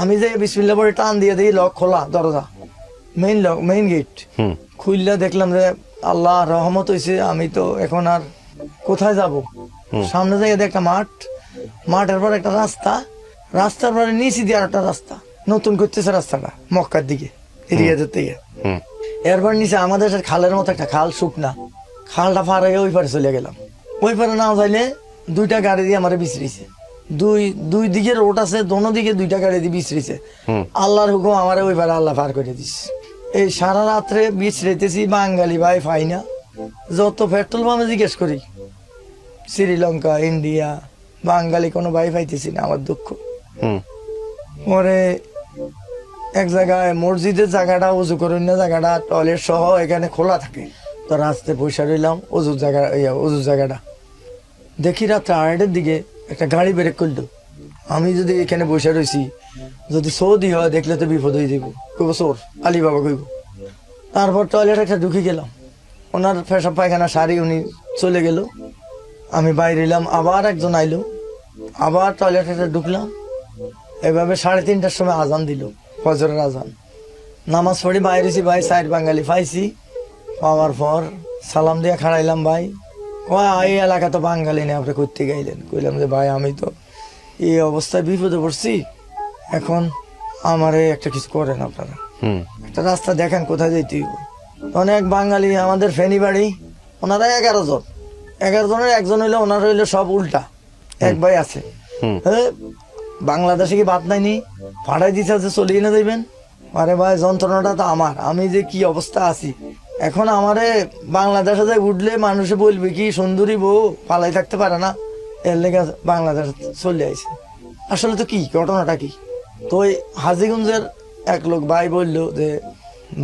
আমি যে বিসমিল্লাহ পরে টান দিয়ে দিই, লক খোলা দরজা, মেইন গেট খুললে দেখলাম যে আল্লাহ রহমত হয়েছে। আমি তো এখন আর কোথায় যাব, সামনে যাই একটা মাঠ, মাঠের পর একটা রাস্তা, রাস্তার পরে নিচে দিয়ে আর একটা রাস্তা নতুন করতেছে, রাস্তাটা মক্কার দিকে এরিয়াদের থেকে। এরপর নিচে আমাদের খালের মতো একটা খাল, শুকনা খালটা পার হয়ে ওই পারে চলে গেলাম। ওই পারে না যাইলে 2টা গাড়ি দিয়ে আমার বিছড়িছে, দুই দিকে রোড আছে, দোনো দিকে 2টা গাড়ি দিয়ে বিছড়িছে। আল্লাহর হুকুম আমার ওই পারে আল্লাহ পার করে দিস। এই সারা রাত্রে বিছড়াইতেছি, বাঙালি ভাই পাই না, যত পেট্রোল পাম্পে জিজ্ঞেস করি শ্রীলঙ্কা, ইন্ডিয়া, বাঙালি কোনো ভাই পাইতেছি না, আমার দুঃখ। পরে এক জায়গায় মসজিদের জায়গাটা, উজু করেন না জায়গাটা, টয়লেট সহ এখানে খোলা থাকে, তো রাস্তায় পয়সা রইলাম উজুর জায়গাটা দেখি রাত্রে 8টার দিকে একটা গাড়ি ব্রেক করলো। আমি যদি এখানে বসে রয়েছি, যদি সৌদি হয় দেখলে তো বিপদ হয়ে যাবো, কইব চোর আলী বাবা কইব। তারপর টয়লেট একটা ঢুকে গেলাম, ওনার পেশাব পায়খানা সারি উনি চলে গেল, আমি বাইরে এলাম, আবার একজন আইলো, আবার টয়লেট একটা ঢুকলাম। এভাবে 3:30টার সময় আজান দিল, ফজরের আজান। নামাজ পড়ি বাইরেছি, ভাই সাইড বাঙালি পাইছি, পাওয়ার পর সালাম দিয়ে খাড়াইলাম, ভাই কয় এই এলাকা তো বাঙালি নেই, আপনি করতে গাইলেন। কইলাম যে ভাই আমি তো এই অবস্থায় বিপদে পড়ছি, এখন আমারে একটা কিছু করেন আপনারা, একটা রাস্তা দেখেন কোথায় যাইতে হইব। অনেক বাঙালি আমাদের ফেনী বাড়ি, ওনারা 11 জন, 11 জনের একজন হইলে ওনার হইলে সব উল্টা। এক ভাই আছে বাংলাদেশে কি বাদ নাইনি, ভাড়াই দিতে আছে, চলিয়ে না যাইবেন। আরে ভাই যন্ত্রণাটা তো আমার, আমি যে কি অবস্থা আছি এখন, আমারে বাংলাদেশে যাই উঠলে মানুষে বলবে কি সুন্দরী বউ পালাই থাকতে পারে না, এর লেগে বাংলাদেশ চলে আইছে। আসলে তো কি ঘটনাটা কি, তো ওই হাজীগঞ্জের এক লোক ভাই বললো যে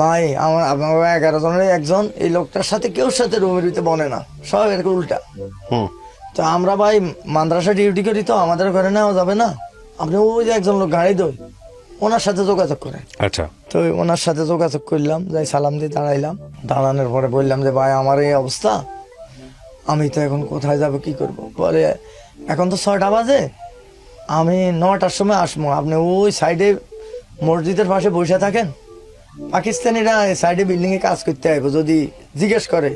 ভাই আমার 11 জনের একজন, এই লোকটার সাথে কেউ সাথে রুমের ভিতরে বনে না, সব এরকম উল্টা। তো আমরা ভাই মাদ্রাসা ডিউটি করি, তো আমাদের ঘরে নেওয়া যাবে না, আপনি ওই যে একজন লোক গাড়ি দই, ওনার সাথে যোগাযোগ করেন। আচ্ছা, তো ওনার সাথে যোগাযোগ করলাম, যাই সালাম দিয়ে দাঁড়াইলাম। দাঁড়ানোর পরে বললাম যে ভাই আমার এই অবস্থা, আমি তো এখন কোথায় যাব কি করব। পরে এখন তো 6টা বাজে, আমি 9টার সময় আসবো, আপনি ওই সাইডে মসজিদের পাশে বসে থাকেন, পাকিস্তানিরা সাইডে বিল্ডিং এ কাজ করতে আইব, যদি জিজ্ঞেস করে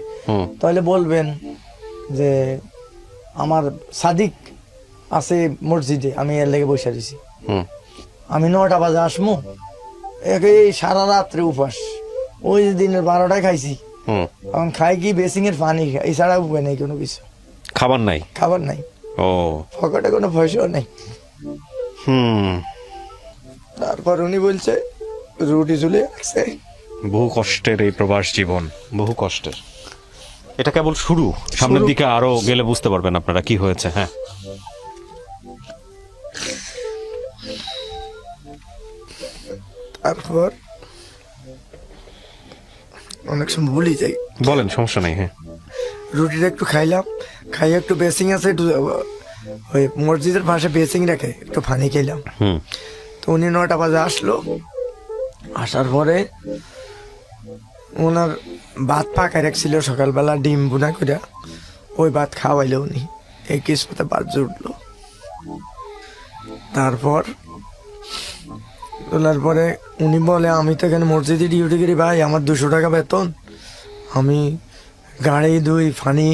তাহলে বলবেন যে আমার সাদিক আছে মসজিদে, আমি এর লেগে বসে দিছি। আমি 9টা বাজে আসবো, এই সারা রাত্রে উপাস, ওই যে দিনের 12টায় খাইছি, এখন খাই কি বেসিং এর পানি, এছাড়া উপায় নেই কোনো কিছু, খাবার নাই, খাবার নাই, ও পকেটে কোনো পয়সাও নেই। তারপর উনি বলছে রুটি চলে আসছে। বহু কষ্টের এই প্রবাস জীবন, বহু কষ্টের। এটা কেবল শুরু, সামনের দিকে আরো গেলে বুঝতে পারবেন আপনারা কি হয়েছে। হ্যাঁ, তারপর অনেক সময় ভুলি যাই, বলেন, সমস্যা নেই। হ্যাঁ, রুটিটা একটু খাইলাম, খাই একটু বেসিং আছে, একটু ওই মসজিদের পাশে বেসিং রেখে একটু পানি খেলাম। তো উনি 9টা বাজে আসলো, আসার পরে ওনার ভাত পাকায় রাখছিল সকালবেলা, ডিম বুনা করে, ওই ভাত খাওয়াইলো উনি, এই কিছুতে ভাত জুটলো। তারপর তোলার পরে উনি বলে আমি তো এখানে মসজিদে ডিউটি করি ভাই, আমার 200 টাকা বেতন, আমি গাড়ি দুই পানি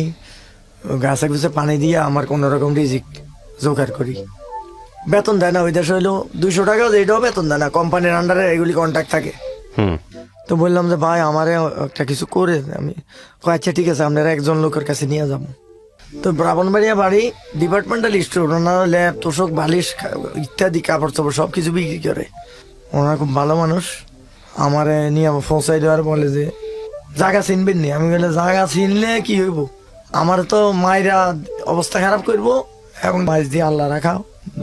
গাছে গুছে পানি দিয়ে আমার কোনো রকম রিজিক জোগাড় করি, বেতন দেয় না ওই দেশে হইলো 200 টাকা, এটাও বেতন দেয় না, কোম্পানির আন্ডারে এগুলি কন্ট্যাক্ট থাকে। তো বললাম যে ভাই আমারে একটা কিছু করে, আমি আচ্ছা ঠিক আছে আপনারা একজন লোকের কাছে নিয়ে যাবো। তো ব্রাহ্মণবাড়িয়া বাড়ি ডিপার্টমেন্টাল স্টোর, ওনারা ল্যাব তোষক বালিশ ইত্যাদি কাপড় চাপড় সব কিছু বিক্রি করে, ওনারা খুব ভালো মানুষ। আমারে নিয়ে পৌঁছাই দেওয়ার বলে যে জায়গা চিনবেন নি, আমি বলে জায়গা চিনলে কি হইব, আমার তো মায়েরা অবস্থা খারাপ করবো, এবং মাছ দিয়ে আল্লাহ রাখা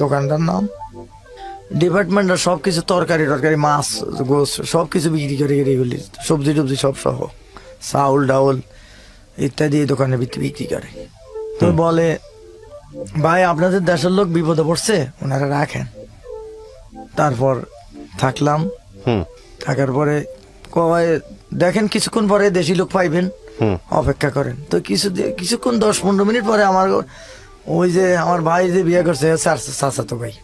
দোকানটার নাম। ডিপার্টমেন্টের সবকিছু তরকারি মাছ গোস সবকিছু বিক্রি করে এগুলি সবজি টবজি সব সহ চাউল ডাউল ইত্যাদি এই দোকানে বিক্রি করে। তো বলে ভাই আপনাদের দেশের লোক বিপদে পড়ছে, ওনারা রাখেন। তারপর থাকলাম, থাকার পরে কয় দেখেন কিছুক্ষণ পরে দেশি লোক পাইবেন, অপেক্ষা করেন। তো কিছুক্ষণ 10-15 মিনিট পরে আমার ওই যে আমার ভাই যে বিয়ে করছে চাচাতো ভাই,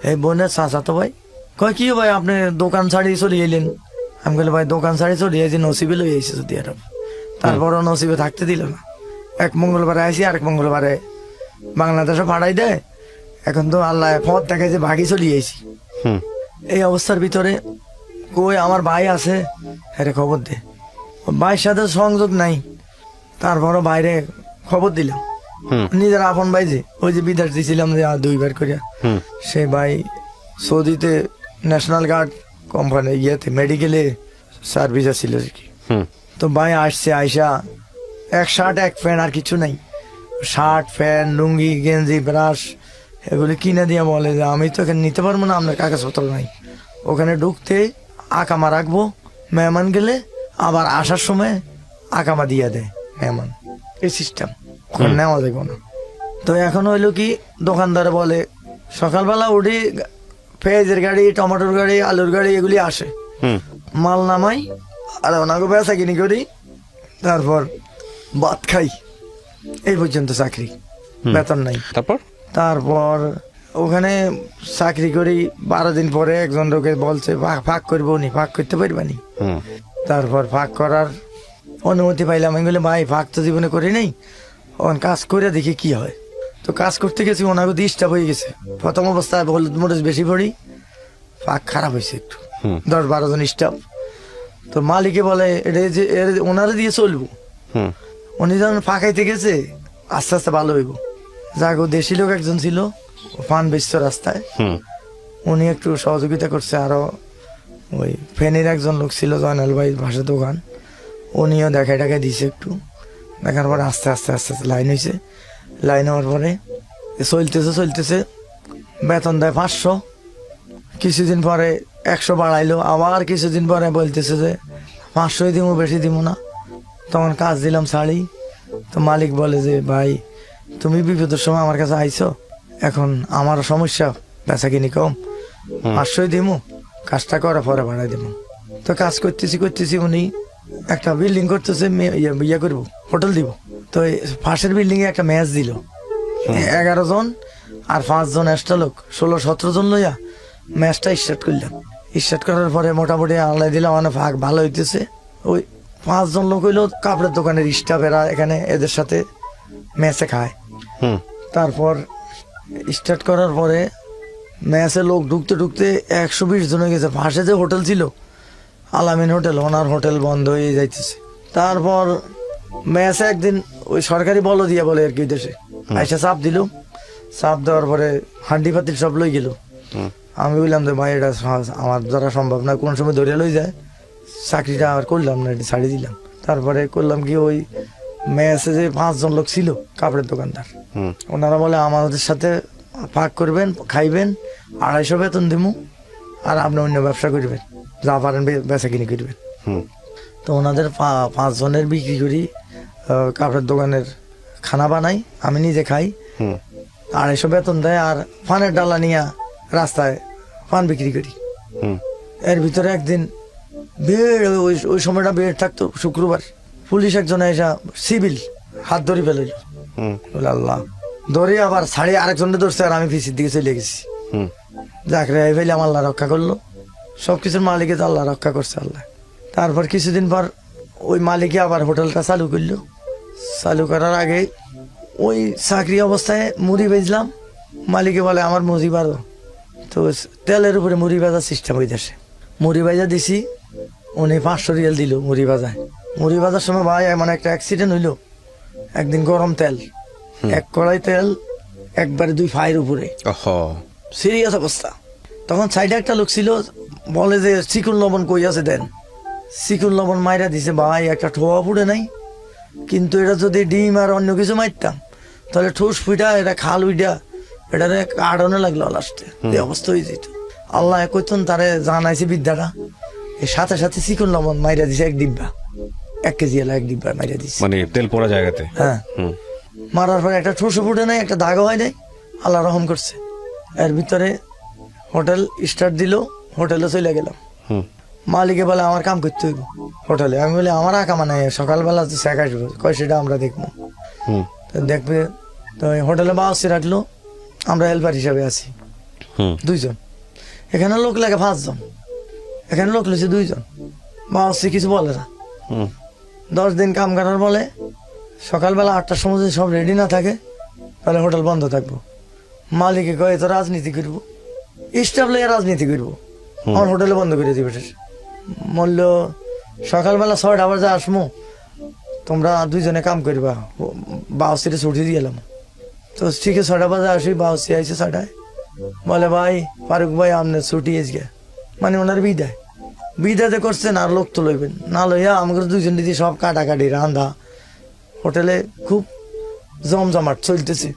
এই বোনের চাচাতো ভাই কয় কি ভাই আপনি দোকান ছাড়িয়ে চলে এলেন? আমি বলি ভাই দোকান ছাড়িয়ে চলে এসেছি, নসিবে লই এসেছি যদি আর। তারপরও নসিবে থাকতে দিল না। এক মঙ্গলবারে আইসি, আরেক মঙ্গলবারে বাংলাদেশে পাঠাই দেয়। এখন তো আল্লাহ পথ দেখে যে ভাগি চলে এসেছি। এই অবস্থার ভিতরে কই আমার ভাই আছে, হ্যাঁ খবর দে। ভাইয়ের সাথে সংযোগ নাই, তারপরও বাইরে খবর দিলাম। নিজের আপন ভাই যে ওই যে বিদেশ দিয়েছিলাম যে 2বার করিয়া, সে ভাই সৌদিতে ন্যাশনাল গার্ড কোম্পানি ইয়েতে মেডিকেলে সার্ভিস ছিল আর কি। তো ভাই আসছে, আইসা এক শার্ট এক প্যান্ট আর কিছু নাই, শার্ট প্যান্ট লুঙ্গি গেঞ্জি ব্রাশ এগুলি কিনে দিয়ে বলে যে আমি তো এখানে নিতে পারবো না, আপনার কাগজপত্র নাই। ওখানে ঢুকতে আকামা রাখবো, মেহমান গেলে আবার আসার সময় আকামা দিয়ে দেয় মেহমান, এই সিস্টেম নেওয়া যাবে না। তো এখন হইলো কি দোকানদার বলে সকালবেলা উঠি পেঁয়াজের গাড়ি টমেটোর গাড়ি আলুর গাড়ি এগুলি আসে, মাল নামাই আর ওনাকে বেচা কিনি করি, তারপর ভাত খাই, এই পর্যন্ত চাকরি, বেতন নাই। তারপর ওখানে চাকরি করি 12 দিন পরে একজন লোকে বলছে ফাঁক করবো নি, ফাঁক করতে পারবানি। তারপর ফাঁক করার অনুমতি পাইলাম। আমি বলি ভাই ফাঁক তো জীবনে করি নাই, ওখানে কাজ করে দেখি কি হয়। তো কাজ করতে গেছি, ওনাকে ডিস্টার্ব হয়ে গেছে। প্রথম অবস্থায় হলুদ মরিচ বেশি পড়ি, ফাঁক খারাপ হয়েছে একটু, 10-12 জন স্টাফ। তো মালিকে বলে এটা যে ওনারে দিয়ে চলবো, উনি যখন ফাঁকাইতে গেছে আস্তে আস্তে ভালো হইব। যাক ও দেশি লোক একজন ছিল, পান বেচত রাস্তায়, উনি একটু সহযোগিতা করছে। আরো ওই ফেনীর একজন লোক ছিল জয়নাল ভাই ভাষা দোকান, উনিও দেখাই দিছে একটু। দেখার পরে আস্তে আস্তে আস্তে আস্তে লাইন হয়েছে। লাইন হওয়ার পরে চলতেছে বেতন দেয় 500, কিছুদিন পরে 100 বাড়াইলো, আবার কিছুদিন পরে বলতেছে যে 500 দিব, বেশি দিব না। তখন কাজ দিলাম শাড়ি। তো মালিক বলে যে ভাই তুমি বিপদের সময় আমার কাছে আইছো, এখন আমার সমস্যা, বেচা কিনি কম, 500 দিব, কাজটা করে পরে বাড়াই দিব। তো কাজ করতেছি উনি একটা বিল্ডিং করতেছে, ইয়ে করবো, হোটেল দিব। তো পাশের বিল্ডিং এ একটা ম্যাচ দিল, 11 জন আর 5 জন এক্সট্রা লোক, 16-17 জন লইয়া ম্যাচটা স্টার্ট করলাম। স্টার্ট করার পরে মোটামুটি আল্লাহ দিলাম, মানে ভাগ ভালো হইতেছে। ওই 5 জন লোক হইলো কাপড়ের দোকানের স্টাফেরা, এখানে এদের সাথে ম্যাচে খায়। তারপর স্টার্ট করার পরে ম্যাচে লোক ঢুকতে 120 জন হয়ে গেছে। পাশে যে হোটেল ছিল আলামিন হোটেল, ওনার হোটেল বন্ধ হয়ে যাইতেছে। তারপর ম্যাচে একদিন ওই সরকারি বল দিয়া বলে আর কি দেশে আইসা চাপ দিল। চাপ দেওয়ার পরে হান্ডি পাতিল সব লই গেল। আমি বললাম যে ভাই এটা আমার দ্বারা সম্ভব না, কোন সময় ধরে লই যায়, চাকরিটা আর করলাম না, এটা ছাড়ি দিলাম। তারপরে করলাম কি ওই ম্যাচে যে 5 জন লোক ছিল কাপড়ের দোকানদার, ওনারা বলে আমাদের সাথে ভাগ করবেন, খাইবেন, 250 বেতন দিমু, আর আপনি অন্য ব্যবসা করবেন, যা পারেন বেচা কিনি করবেন। তো ওনাদের 5 জনের বিক্রি করি, কাপড়ের দোকানের খানা বানাই, আমি নিজে খাই, 250 বেতন দেয়, আর পানের ডালা নিয়ে রাস্তায় পান বিক্রি করি। এর ভিতরে একদিন ভিড়, ওই সময়টা ভিড় থাকতো, শুক্রবার পুলিশ একজন এসা সিভিল হাত ধরে ফেলিল, বলে আল্লাহ ধরে আবার ছাড়ি আরেকজনে ধরছে, আর আমি পিছির দিকে চলে গেছি। যাক রে ফেলে আমার আল্লাহ রক্ষা করলো, সবকিছুর মালিকে তো আল্লাহ রক্ষা করছে আল্লাহ। তারপর কিছুদিন পর ওই মালিকে আবার হোটেলটা চালু করলো। চালু করার আগে ওই চাকরি অবস্থায় মুড়ি বেচলাম, মালিকে বলে আমার মুড়ি বাড়ো। তো তেলের উপরে মুড়ি ভাজার সিস্টেম হইতেছে, মুড়ি ভাজা দিছি, উনি 500 রিয়াল দিল মুড়ি ভাজায়। মুড়ি ভাজার সময় ভাই মানে একটা অ্যাক্সিডেন্ট হইলো। একদিন গরম তেল, 1 কড়াই তেল একবারে 2 ফায়ের উপরে, সিরিয়াস অবস্থা। তখন সাইডে একটা লোক ছিল, বলে যে চিকুন লবণ কই আছে দেন। চিকুন লবণ মাইরা দিছে ভাই, একটা ঠোয়া ফুটে নাই। কিন্তু এটা যদি ডিম আর অন্য কিছু মারতাম তাহলে ঠোস ফুটা, এটা খাল উইটা এটারে কারণে লাগলো লাস্টে এই অবস্থা হয়ে যেত। আল্লাহ কইতন তারে জানাইছে বিদ্যাটা, এর সাথে সাথে চিকন লবণ মাইরা দিছে 1 ডিব্বা, 1 কেজি এলা 1 ডিব্বা মাইরা দিছে। মানে তেল পড়া জায়গাতে? হ্যাঁ। মারার পরে একটা ঠোসো ফুটে নাই, একটা দাগও হয় নাই, আল্লাহ রহম করছে। এর ভিতরে হোটেল স্টার্ট দিল, হোটেলে চলে গেলাম। মালিকে বলে আমার কাম করতে হইব হোটেলে। আমি বলি আমার কামা নাই, সকালবেলা তো শেখ আসবো, কয় সেটা আমরা দেখবো। তো দেখবে তো হোটেলে বাসে রাখলো, আমরা হেল্পার হিসাবে আছি 2 জন। এখানে লোক লাগে 5 জন, এখানে লোক লেছে 2 জন। বাসে কিছু বলে না। 10 দিন কাম করার বলে সকালবেলা 8টার সময় যদি সব রেডি না থাকে তাহলে হোটেল বন্ধ থাকবো। মালিকে কয়ে তো রাজনীতি করবো, স্টাফ লেগে রাজনীতি করবো, আমার হোটেলে বন্ধ করে দিবে। বলল সকালবেলা 6টা বাজে আসবো, তোমরা 2 জনে কাম করবা। বাউসিটা ছুটি দিয়ে এলাম। তো ঠিক আছে 6টা বাজে আসি, বাউসি আইসে 6টায়। বলে ভাই ফারুক ভাই আপনার ছুটি এসে, মানে ওনার বিদায় করছেন, আর লোক তো লইবেন না, লইয়া আমাকে 2 জন দিদি সব কাটাকাটি রান্ধা। হোটেলে খুব জমজমাট চলতেছে।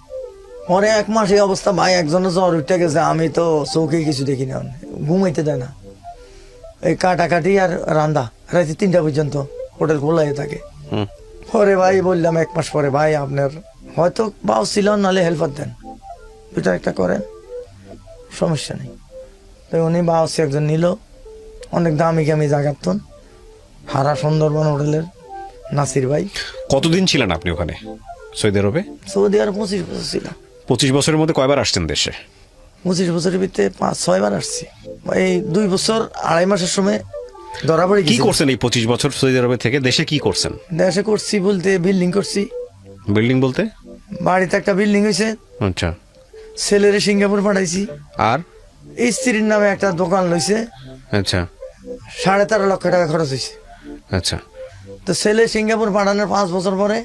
পরে 1 মাস এই অবস্থা ভাই, একজনের জ্বর উঠে গেছে, আমি তো চোখে কিছু দেখি না, ঘুমাইতে দেয় না। এই কাটাকাটি আর রান্দা রাতে 3টা পর্যন্ত হোটেল খোলাই থাকে। পরে ভাই বললাম 1 মাস পরে, ভাই আপনার হয়তো বাউ ছিল, নাহলে হেল্পার দেন, দুটা একটা করেন, সমস্যা নেই। তো উনি বাউসি একজন নিল, অনেক দামি জায়গাতন, হারা সুন্দরবন হোটেলের নাসির ভাই। কতদিন ছিলেন আপনি ওখানে সৌদি আরবে? সৌদি আরব 25 বছর ছিলাম। 25 বছরের মধ্যে কয়বার আসছেন দেশে? 25 বছরের ভিতরে 5-6 বার আসছি। এই 2 বছর 2.5 মাসের সময় ধরা পড়ে কি করছেন এই 25 বছর সৌদি আরবে থেকে? দেশে কি করছেন? দেশে করছি বলতে বিল্ডিং করছি। বিল্ডিং বলতে? বাড়িতে একটা বিল্ডিং হয়েছে। আচ্ছা। ছেলেরে সিঙ্গাপুর পাঠাইছি। আর স্ত্রীর নামে একটা দোকান লইছে। আচ্ছা। 13.5 লক্ষ টাকা খরচ হয়েছে। আচ্ছা। তো ছেলে সিঙ্গাপুর পাঠানোর 5 বছর পরে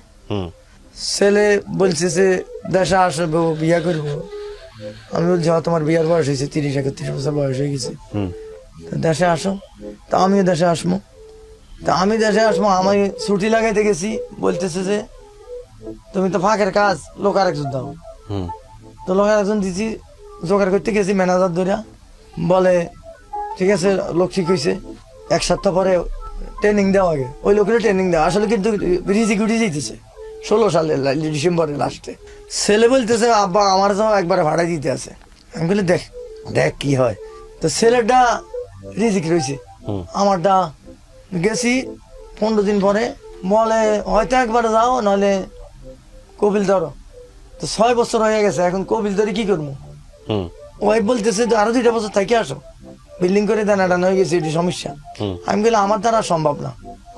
ছেলে বলছে যে দেশে আসবো, বিয়া করবো। আমি বলছি তোমার বিয়ার বয়স হয়েছে 30-31 বছর বয়স হয়ে গেছে, দেশে আসো। তা আমিও দেশে আসবো। তা আমি দেশে আসবো, আমি ছুটি লাগাইতে গেছি, বলতেছে যে তুমি তো ফাঁকের কাজ, লোক আরেকজন দাও। তো লোক আরেকজন দিছি, জোগাড় করতে গেছি, ম্যানেজার ধরে বলে ঠিক আছে লোক ঠিক হয়েছে, 1 সপ্তাহ পরে ট্রেনিং দেওয়া, আগে ওই লোকের ট্রেনিং দেওয়া। আসলে কিন্তু রিজিক উঠে যেতেছে 16 সালে ডিসেম্বরের লাস্টে। ছেলে বলতেছে আব্বা আমার যাও একবারে ভাড়া দিতে আছে। আমি বলি দেখ দেখ কি হয়। তো ছেলেটা রিজিক রয়েছে, আমারটা গেছি 15 দিন পরে বলে হয়তো একবার যাও, নাহলে কবিল ধরো। তো 6 বছর হয়ে গেছে, এখন কবিল ধরে কি করবো? ওই বলতেছে তো আরো 2টা বছর থাকি আসো, বিল্ডিং করে দেন, এটা হয়ে গেছে, এটি সমস্যা। আমি বললাম আমার দ্বারা সম্ভব না,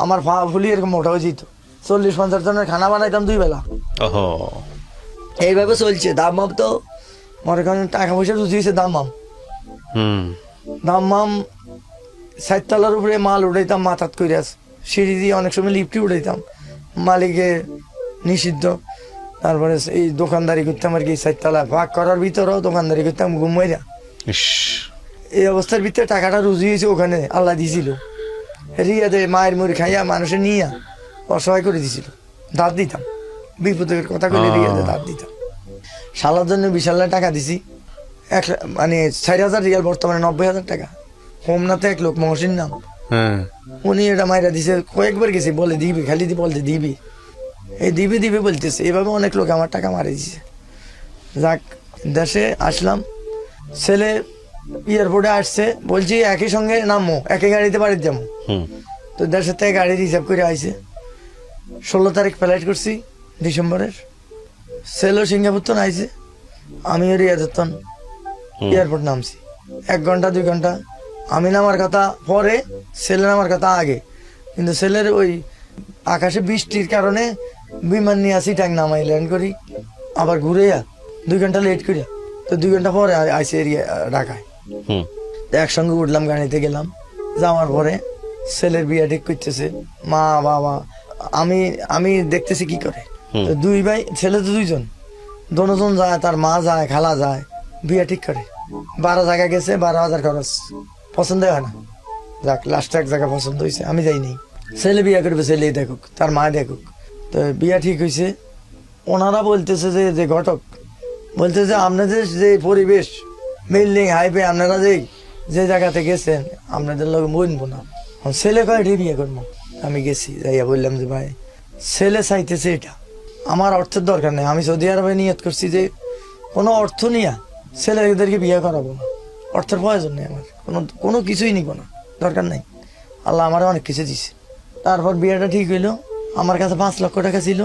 আমার ফুলি এরকম মোটা হয়ে যেত। 40-50 জনের খানা বানাইতাম 2 বেলা। এইভাবে চলছে। দাম তো মনে করেন টাকা পয়সা রুজিয়েছে, দাম 7 তলার উপরে মাল উঠাইতাম মাথাত করে, সিঁড়ি দিয়ে অনেক সময় লিফটে উঠাইতাম, মালিকে নিষিদ্ধ। তারপরে এই দোকানদারি করতাম আর কি, 7 তলা ভাগ করার ভিতরেও দোকানদারি করতাম ঘুমাইরা। এই অবস্থার ভিতরে টাকাটা রুজি হয়েছে, ওখানে আল্লাহ দিয়েছিল। রিয়াদে মায়ের মুড়ি খাইয়া মানুষের নিয়ে অসহায় করে দিছিল, দাঁত দিতাম, বিপদের কথা বলে রিয়াদে দাঁত দিতাম। শালার জন্য 20 লাখ টাকা দিছি, মানে 4,000 রিয়াল, বর্তমানে 90,000 টাকা। হোমনাতে 1 লোক মহসিন নাম, উনি এটা মাইরা দিছে। কয়েকবার গেছি, বলে দিবি, খালি বলতে দিবি, এই দিবি বলতেছে। এভাবে অনেক লোক আমার টাকা মারে দিছে। যাক, দেশে আসলাম, ছেলে এয়ারপোর্টে আসছে, বলছি একই সঙ্গে নামবো, একই গাড়িতে বাড়িতে যাবো। তো দেশের থেকে গাড়ি রিজার্ভ করে আইছে। 16 তারিখ ফ্লাইট করছি ডিসেম্বরের। ছেলেও সিঙ্গাপুর তো আইছে, আমিও রিয়াদতন এয়ারপোর্ট নামছি। 1 ঘন্টা 2 ঘন্টা। আমি নামার কথা পরে, ছেলে নামার কথা আগে, কিন্তু ছেলের ওই আকাশে বৃষ্টির কারণে বিমান নিয়ে আসি, ট্যাঙ্ক নামাই ল্যান্ড করি, আবার ঘুরে 2 ঘন্টা লেট করি। তো 2 ঘন্টা পরে আইসে ঢাকায়। একসঙ্গে উঠলাম, গাড়িতে গেলাম। যাওয়ার পরে ছেলের বিয়ে ঠিক করতেছে, মা বাবা, আমি দেখতেছি কি করে। 2 ভাই, ছেলে তো 2 জন, দোনোজন যায়, তার মা যায়, খালা যায়, বিয়ে ঠিক করে। 12 জায়গা গেছে, 12,000 খরচ, পছন্দ হয় না। যাক, লাস্টে 1 জায়গা পছন্দ হয়েছে, আমি যাইনি। ছেলে বিয়ে করবে, ছেলে দেখুক, তার মা দেখুক। তো বিয়ে ঠিক হয়েছে। ওনারা বলতেছে যে ঘটক বলতে যে আপনাদের যে পরিবেশ বিল্ডিং হাইওয়ে আপনারা যে জায়গাতে গেছেন আপনাদের লোক বলবো না ছেলে কয়টি বিয়ে করবো। আমি গেছি যাইয়া বললাম যে ভাই ছেলে চাইতেছে এটা, আমার অর্থের দরকার নেই, আমি সৌদি আরবে নিয়ত করছি যে কোনো অর্থ নিয়ে ছেলেদেরকে বিয়ে করাবো না, অর্থের প্রয়োজন নেই আমার, কোনো কিছুই নিব না, দরকার নেই। আল্লাহ আমার অনেক কিছু দিছে। তারপর বিয়েটা ঠিক হইলো, আমার কাছে 5 লক্ষ টাকা ছিল,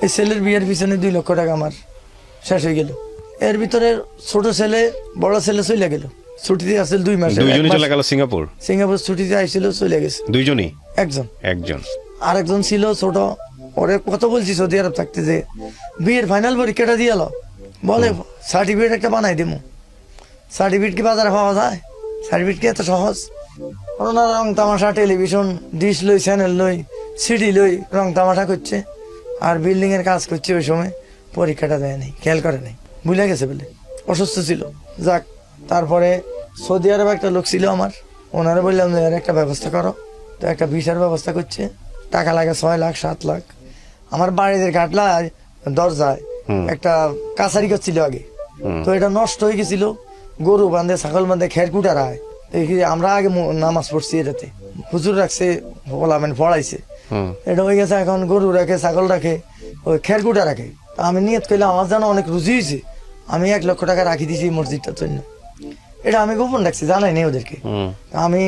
এই ছেলের বিয়ের পিছনে 2 লক্ষ টাকা আমার শেষ হয়ে গেল। এর ভিতরে ছোট ছেলে বড় ছেলে চলে গেল, ছুটিতে আসছিল 2 মাস, দুইজনই চলে গেল সিঙ্গাপুর। সিঙ্গাপুর ছুটিতে আসছিল, চলে গেছে দুইজনই? একজন আরেকজন ছিল ছোট, ওরে কত বলছি সৌদি আরব থাকতে যে বিয়ের ফাইনাল পরীক্ষাটা দিয়ে এলো, বলে সার্টিফিকেট একটা বানাই দেবো। সার্টিফিকেট কি বাজারে পাওয়া যায়? সার্টিফিকেট কি এত সহজ? ওনারা রং তামাশা, টেলিভিশন ডিশ লই, চ্যানেল লই, সিডি লই, রং তামাশা করছে আর বিল্ডিং এর কাজ করছে। ওই সময় পরীক্ষাটা দেয় নাই, খেয়াল করে নাই, ভুলে গেছে বলে, অসুস্থ ছিল। যাক, তারপরে সৌদি আরব একটা লোক ছিল আমার, ওনারা বললাম যে এর একটা ব্যবস্থা করো। তো একটা ভিসার ব্যবস্থা করছে, টাকা লাগে 6 লাখ 7 লাখ। আমার বাড়িতে কাটলা দরজায় একটা কাছারি করছিল আগে, তো এটা নষ্ট হয়ে গেছিল, গরু বাঁধে ছাগল বাঁধে খের কুটা রায়। আমরা আগে নামাজ পড়ছি এটাতে, হুজুর রাখছে, মানে পড়াইছে, এটা হয়ে গেছে। এখন গরু রাখে, ছাগল রাখে, ওই খের কুটা রাখে। তা আমি নিয়ত করলাম আমার যেন অনেক রুজি হয়েছে, আমি 1 লক্ষ টাকা রাখি দিয়েছি মসজিদটার জন্য। এটা আমি গোপন রাখছি, জানাই নেই ওদেরকে। আমি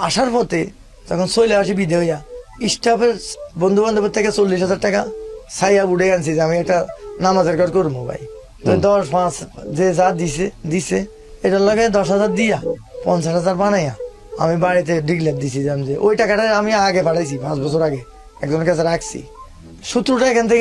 আসার পথে তখন চলে আসি বিদে হইয়া, স্টাফের বন্ধু বান্ধবের থেকে 40,000 টাকা ছাইয়া উঠে আনছি যে আমি একটা নামাজের ঘর করবো ভাই। তো 10-5 যে যা দিছে এটার লাগে 10,000 দিয়া 50,000 বানাইয়া আমি বাড়িতে ডিক্লেয়ার দিছি যে ওই টাকাটা আমি আগে পাঠাইছি, 5 বছর আগে একজনের কাছে রাখছি। সূত্রটা এখান থেকে